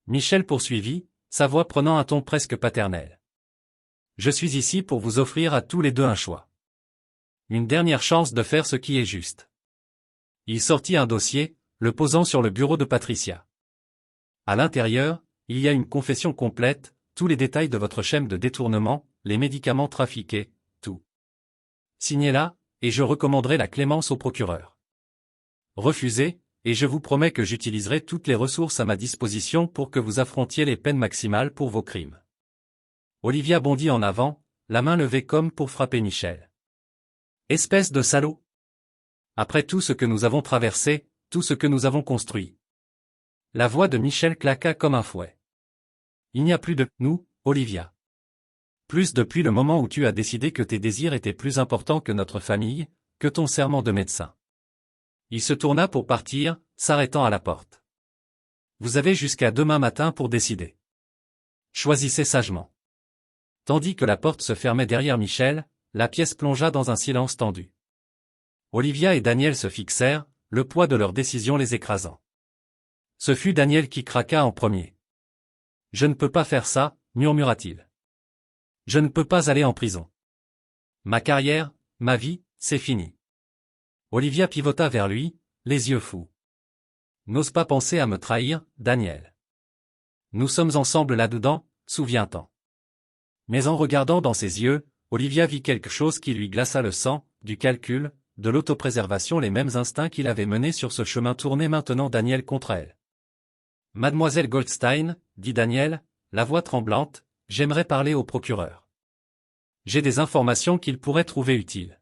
Michel poursuivit, sa voix prenant un ton presque paternel. Je suis ici pour vous offrir à tous les deux un choix. Une dernière chance de faire ce qui est juste. Il sortit un dossier, le posant sur le bureau de Patricia. À l'intérieur, il y a une confession complète, tous les détails de votre chaîne de détournement, les médicaments trafiqués, tout. Signez-la, et je recommanderai la clémence au procureur. Refusez, et je vous promets que j'utiliserai toutes les ressources à ma disposition pour que vous affrontiez les peines maximales pour vos crimes. Olivia bondit en avant, la main levée comme pour frapper Michel. Espèce de salaud! Après tout ce que nous avons traversé, tout ce que nous avons construit. La voix de Michel claqua comme un fouet. Il n'y a plus de « nous », Olivia. Plus depuis le moment où tu as décidé que tes désirs étaient plus importants que notre famille, que ton serment de médecin. Il se tourna pour partir, s'arrêtant à la porte. Vous avez jusqu'à demain matin pour décider. Choisissez sagement. Tandis que la porte se fermait derrière Michel, la pièce plongea dans un silence tendu. Olivia et Daniel se fixèrent, le poids de leur décision les écrasant. Ce fut Daniel qui craqua en premier. « Je ne peux pas faire ça », murmura-t-il. « Je ne peux pas aller en prison. Ma carrière, ma vie, c'est fini. » Olivia pivota vers lui, les yeux fous. « N'ose pas penser à me trahir, Daniel. Nous sommes ensemble là-dedans, souviens-t'en. » Mais en regardant dans ses yeux, Olivia vit quelque chose qui lui glaça le sang, du calcul, de l'autopréservation, les mêmes instincts qu'il avait menés sur ce chemin tourné maintenant Daniel contre elle. « Mademoiselle Goldstein, dit Daniel, la voix tremblante, j'aimerais parler au procureur. J'ai des informations qu'il pourrait trouver utiles. »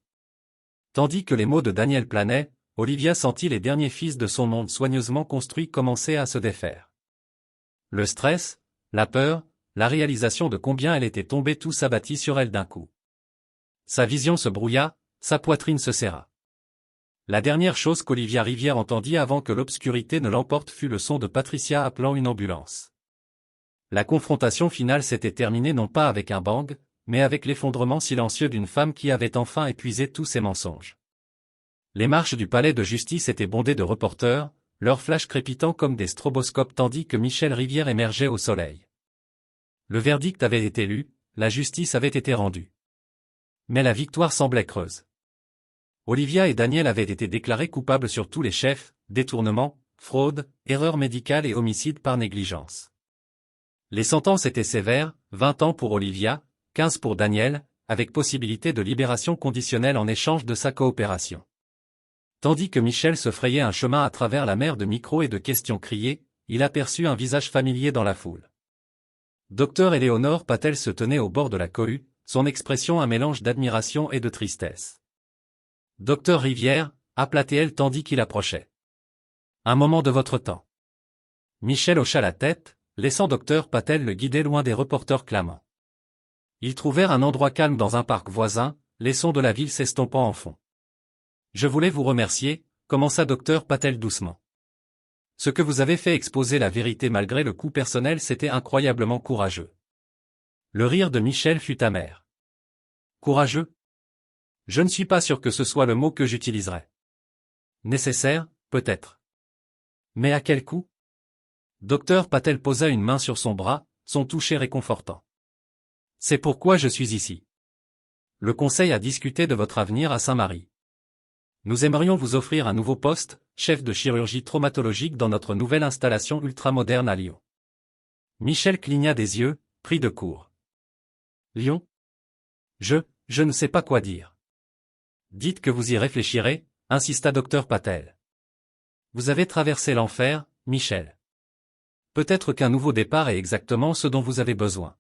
Tandis que les mots de Daniel planaient, Olivia sentit les derniers fils de son monde soigneusement construit commencer à se défaire. Le stress, la peur, la réalisation de combien elle était tombée, tout s'abattit sur elle d'un coup. Sa vision se brouilla, sa poitrine se serra. La dernière chose qu'Olivia Rivière entendit avant que l'obscurité ne l'emporte fut le son de Patricia appelant une ambulance. La confrontation finale s'était terminée non pas avec un bang, mais avec l'effondrement silencieux d'une femme qui avait enfin épuisé tous ses mensonges. Les marches du palais de justice étaient bondées de reporters, leurs flashs crépitant comme des stroboscopes tandis que Michel Rivière émergeait au soleil. Le verdict avait été lu, la justice avait été rendue. Mais la victoire semblait creuse. Olivia et Daniel avaient été déclarés coupables sur tous les chefs, détournement, fraude, erreur médicale et homicide par négligence. Les sentences étaient sévères, 20 ans pour Olivia, 15 pour Daniel, avec possibilité de libération conditionnelle en échange de sa coopération. Tandis que Michel se frayait un chemin à travers la mer de micros et de questions criées, il aperçut un visage familier dans la foule. Docteur Éléonore Patel se tenait au bord de la cohue, son expression un mélange d'admiration et de tristesse. Docteur Rivière, appelait-elle tandis qu'il approchait. Un moment de votre temps. Michel hocha la tête, laissant Docteur Patel le guider loin des reporters clamants. Ils trouvèrent un endroit calme dans un parc voisin, les sons de la ville s'estompant en fond. Je voulais vous remercier, commença Docteur Patel doucement. Ce que vous avez fait exposer la vérité malgré le coup personnel, c'était incroyablement courageux. Le rire de Michel fut amer. Courageux? Je ne suis pas sûr que ce soit le mot que j'utiliserais. Nécessaire, peut-être. Mais à quel coût? Docteur Patel posa une main sur son bras, son toucher réconfortant. C'est pourquoi je suis ici. Le conseil a discuté de votre avenir à Saint-Marie. Nous aimerions vous offrir un nouveau poste, chef de chirurgie traumatologique dans notre nouvelle installation ultramoderne à Lyon. Michel cligna des yeux, pris de court. Lyon? Je ne sais pas quoi dire. Dites que vous y réfléchirez, insista Docteur Patel. Vous avez traversé l'enfer, Michel. Peut-être qu'un nouveau départ est exactement ce dont vous avez besoin.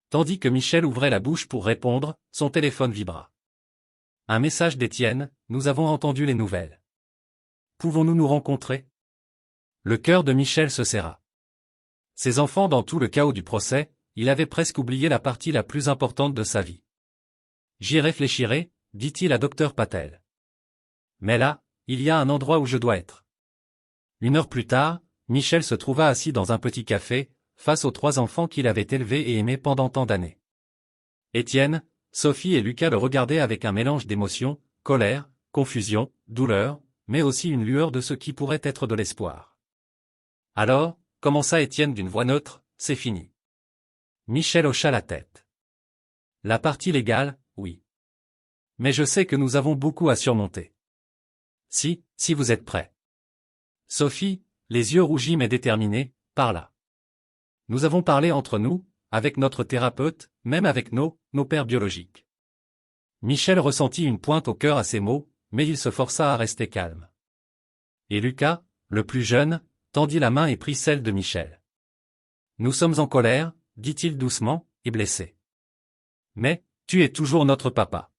Tandis que Michel ouvrait la bouche pour répondre, son téléphone vibra. Un message d'Étienne, nous avons entendu les nouvelles. Pouvons-nous nous rencontrer? Le cœur de Michel se serra. Ses enfants dans tout le chaos du procès, il avait presque oublié la partie la plus importante de sa vie. J'y réfléchirai, dit-il à Docteur Patel. Mais là, il y a un endroit où je dois être. Une heure plus tard, Michel se trouva assis dans un petit café, face aux 3 enfants qu'il avait élevés et aimés pendant tant d'années. Étienne, Sophie et Lucas le regardaient avec un mélange d'émotions, colère, confusion, douleur, mais aussi une lueur de ce qui pourrait être de l'espoir. Alors, commença Étienne d'une voix neutre, c'est fini. Michel hocha la tête. La partie légale, oui. Mais je sais que nous avons beaucoup à surmonter. Si vous êtes prêts. Sophie, les yeux rougis mais déterminée, parla. Nous avons parlé entre nous, avec notre thérapeute, même avec nos pères biologiques. Michel ressentit une pointe au cœur à ces mots, mais il se força à rester calme. Et Lucas, le plus jeune, tendit la main et prit celle de Michel. Nous sommes en colère, dit-il doucement, et blessé. Mais, tu es toujours notre papa.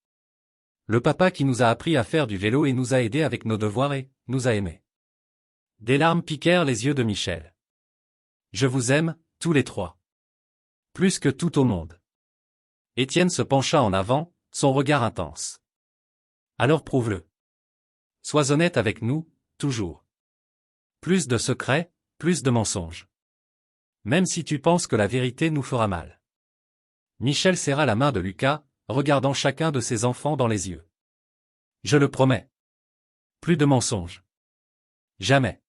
Le papa qui nous a appris à faire du vélo et nous a aidés avec nos devoirs et nous a aimés. Des larmes piquèrent les yeux de Michel. Je vous aime, tous les 3. Plus que tout au monde. Étienne se pencha en avant, son regard intense. Alors prouve-le. Sois honnête avec nous, toujours. Plus de secrets, plus de mensonges. Même si tu penses que la vérité nous fera mal. Michel serra la main de Lucas, regardant chacun de ses enfants dans les yeux. Je le promets. Plus de mensonges. Jamais.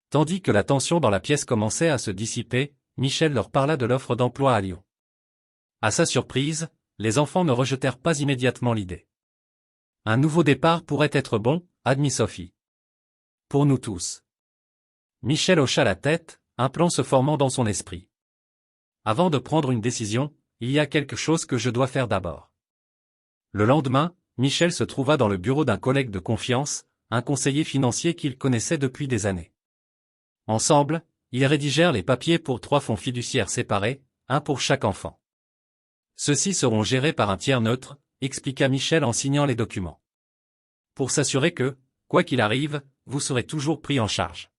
Tandis que la tension dans la pièce commençait à se dissiper, Michel leur parla de l'offre d'emploi à Lyon. À sa surprise, les enfants ne rejetèrent pas immédiatement l'idée. Un nouveau départ pourrait être bon, admit Sophie. Pour nous tous. Michel hocha la tête, un plan se formant dans son esprit. Avant de prendre une décision, il y a quelque chose que je dois faire d'abord. Le lendemain, Michel se trouva dans le bureau d'un collègue de confiance, un conseiller financier qu'il connaissait depuis des années. Ensemble, ils rédigèrent les papiers pour 3 fonds fiduciaires séparés, un pour chaque enfant. Ceux-ci seront gérés par un tiers neutre, expliqua Michel en signant les documents. Pour s'assurer que, quoi qu'il arrive, vous serez toujours pris en charge.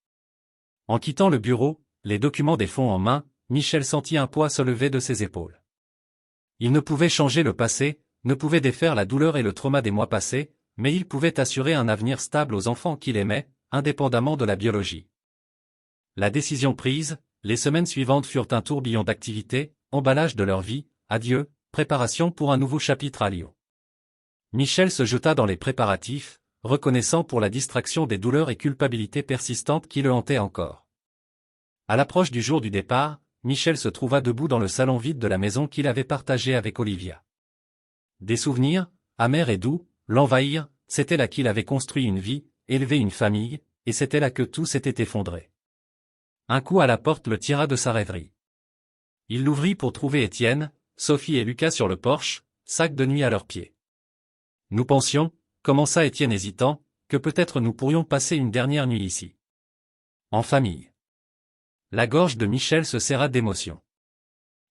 En quittant le bureau, les documents des fonds en main, Michel sentit un poids se lever de ses épaules. Il ne pouvait changer le passé, ne pouvait défaire la douleur et le trauma des mois passés, mais il pouvait assurer un avenir stable aux enfants qu'il aimait, indépendamment de la biologie. La décision prise, les semaines suivantes furent un tourbillon d'activités, emballage de leur vie, adieu, préparation pour un nouveau chapitre à Lyon. Michel se jeta dans les préparatifs, reconnaissant pour la distraction des douleurs et culpabilités persistantes qui le hantaient encore. À l'approche du jour du départ, Michel se trouva debout dans le salon vide de la maison qu'il avait partagée avec Olivia. Des souvenirs, amers et doux, l'envahirent, c'était là qu'il avait construit une vie, élevé une famille, et c'était là que tout s'était effondré. Un coup à la porte le tira de sa rêverie. Il l'ouvrit pour trouver Étienne, Sophie et Lucas sur le porche, sac de nuit à leurs pieds. Nous pensions, commença Étienne hésitant, que peut-être nous pourrions passer une dernière nuit ici. En famille. La gorge de Michel se serra d'émotion.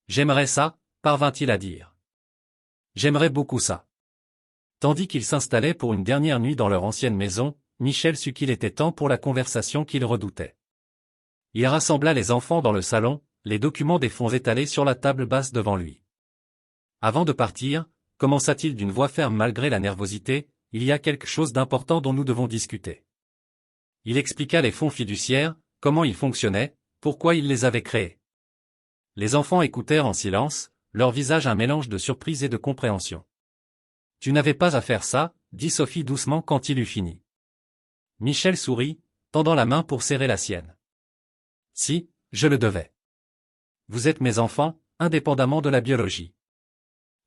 J'aimerais ça, parvint-il à dire. J'aimerais beaucoup ça. Tandis qu'ils s'installaient pour une dernière nuit dans leur ancienne maison, Michel sut qu'il était temps pour la conversation qu'il redoutait. Il rassembla les enfants dans le salon, les documents des fonds étalés sur la table basse devant lui. Avant de partir, commença-t-il d'une voix ferme malgré la nervosité, il y a quelque chose d'important dont nous devons discuter. Il expliqua les fonds fiduciaires, comment ils fonctionnaient, pourquoi il les avait créés. Les enfants écoutèrent en silence, leur visage un mélange de surprise et de compréhension. Tu n'avais pas à faire ça, dit Sophie doucement quand il eut fini. Michel sourit, tendant la main pour serrer la sienne. Si, je le devais. Vous êtes mes enfants, indépendamment de la biologie.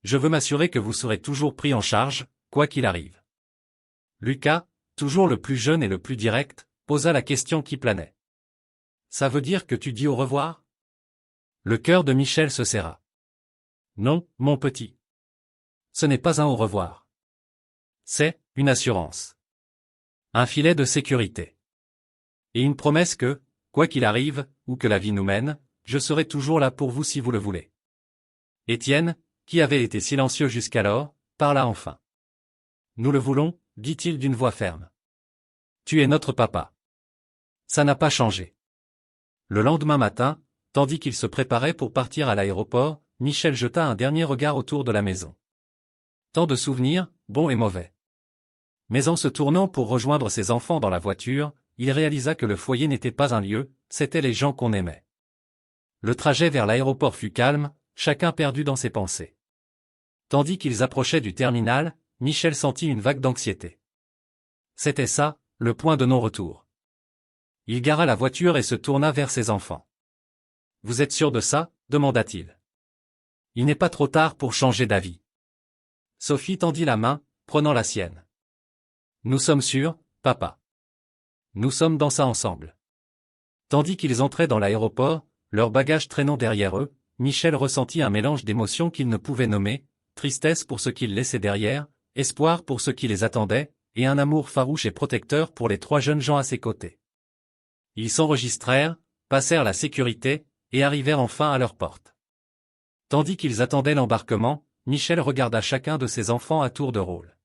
Je veux m'assurer que vous serez toujours pris en charge, quoi qu'il arrive. Lucas, toujours le plus jeune et le plus direct, posa la question qui planait. Ça veut dire que tu dis au revoir? Le cœur de Michel se serra. Non, mon petit. Ce n'est pas un au revoir. C'est une assurance. Un filet de sécurité. Et une promesse que, quoi qu'il arrive, ou que la vie nous mène, je serai toujours là pour vous si vous le voulez. Étienne, qui avait été silencieux jusqu'alors, parla enfin. Nous le voulons, dit-il d'une voix ferme. Tu es notre papa. Ça n'a pas changé. Le lendemain matin, tandis qu'il se préparait pour partir à l'aéroport, Michel jeta un dernier regard autour de la maison. Tant de souvenirs, bons et mauvais. Mais en se tournant pour rejoindre ses enfants dans la voiture, il réalisa que le foyer n'était pas un lieu, c'étaient les gens qu'on aimait. Le trajet vers l'aéroport fut calme, chacun perdu dans ses pensées. Tandis qu'ils approchaient du terminal, Michel sentit une vague d'anxiété. C'était ça, le point de non-retour. Il gara la voiture et se tourna vers ses enfants. « Vous êtes sûr de ça ?» demanda-t-il. « Il n'est pas trop tard pour changer d'avis. » Sophie tendit la main, prenant la sienne. « Nous sommes sûrs, papa. Nous sommes dans ça ensemble. » Tandis qu'ils entraient dans l'aéroport, leurs bagages traînant derrière eux, Michel ressentit un mélange d'émotions qu'il ne pouvait nommer, tristesse pour ce qu'ils laissaient derrière, espoir pour ceux qui les attendaient, et un amour farouche et protecteur pour les 3 jeunes gens à ses côtés. Ils s'enregistrèrent, passèrent la sécurité, et arrivèrent enfin à leur porte. Tandis qu'ils attendaient l'embarquement, Michel regarda chacun de ses enfants à tour de rôle.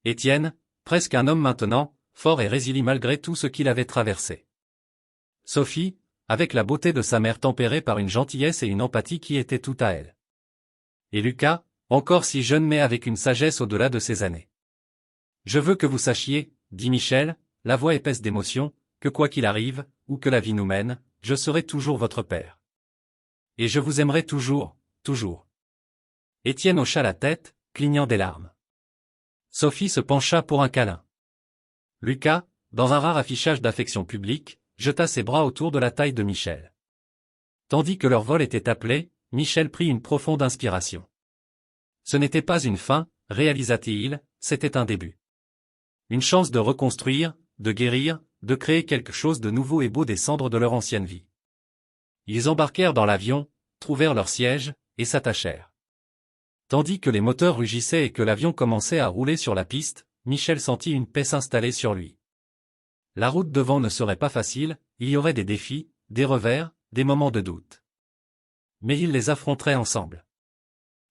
Étienne, presque un homme maintenant, fort et résilient malgré tout ce qu'il avait traversé. Sophie, avec la beauté de sa mère tempérée par une gentillesse et une empathie qui étaient tout à elle. Et Lucas, encore si jeune mais avec une sagesse au-delà de ses années. « Je veux que vous sachiez, » dit Michel, la voix épaisse d'émotion, « que quoi qu'il arrive, ou que la vie nous mène, je serai toujours votre père. Et je vous aimerai toujours, toujours. » Étienne hocha la tête, clignant des larmes. Sophie se pencha pour un câlin. Lucas, dans un rare affichage d'affection publique, jeta ses bras autour de la taille de Michel. Tandis que leur vol était appelé, Michel prit une profonde inspiration. Ce n'était pas une fin, réalisa-t-il, c'était un début. Une chance de reconstruire, de guérir, de créer quelque chose de nouveau et beau des cendres de leur ancienne vie. Ils embarquèrent dans l'avion, trouvèrent leur siège, et s'attachèrent. Tandis que les moteurs rugissaient et que l'avion commençait à rouler sur la piste, Michel sentit une paix s'installer sur lui. La route devant ne serait pas facile, il y aurait des défis, des revers, des moments de doute. Mais ils les affronteraient ensemble.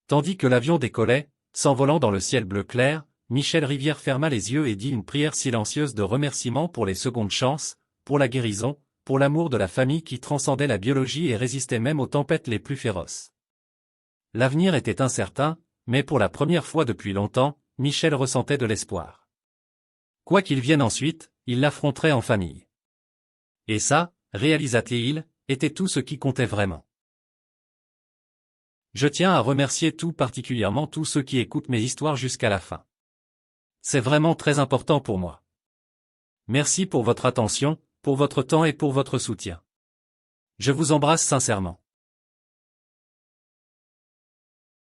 Tandis que l'avion décollait, s'envolant dans le ciel bleu clair, Michel Rivière ferma les yeux et dit une prière silencieuse de remerciement pour les secondes chances, pour la guérison, pour l'amour de la famille qui transcendait la biologie et résistait même aux tempêtes les plus féroces. L'avenir était incertain, mais pour la première fois depuis longtemps, Michel ressentait de l'espoir. Quoi qu'il vienne ensuite, il l'affronterait en famille. Et ça, réalisa-t-il, était tout ce qui comptait vraiment. Je tiens à remercier tout particulièrement tous ceux qui écoutent mes histoires jusqu'à la fin. C'est vraiment très important pour moi. Merci pour votre attention, pour votre temps et pour votre soutien. Je vous embrasse sincèrement.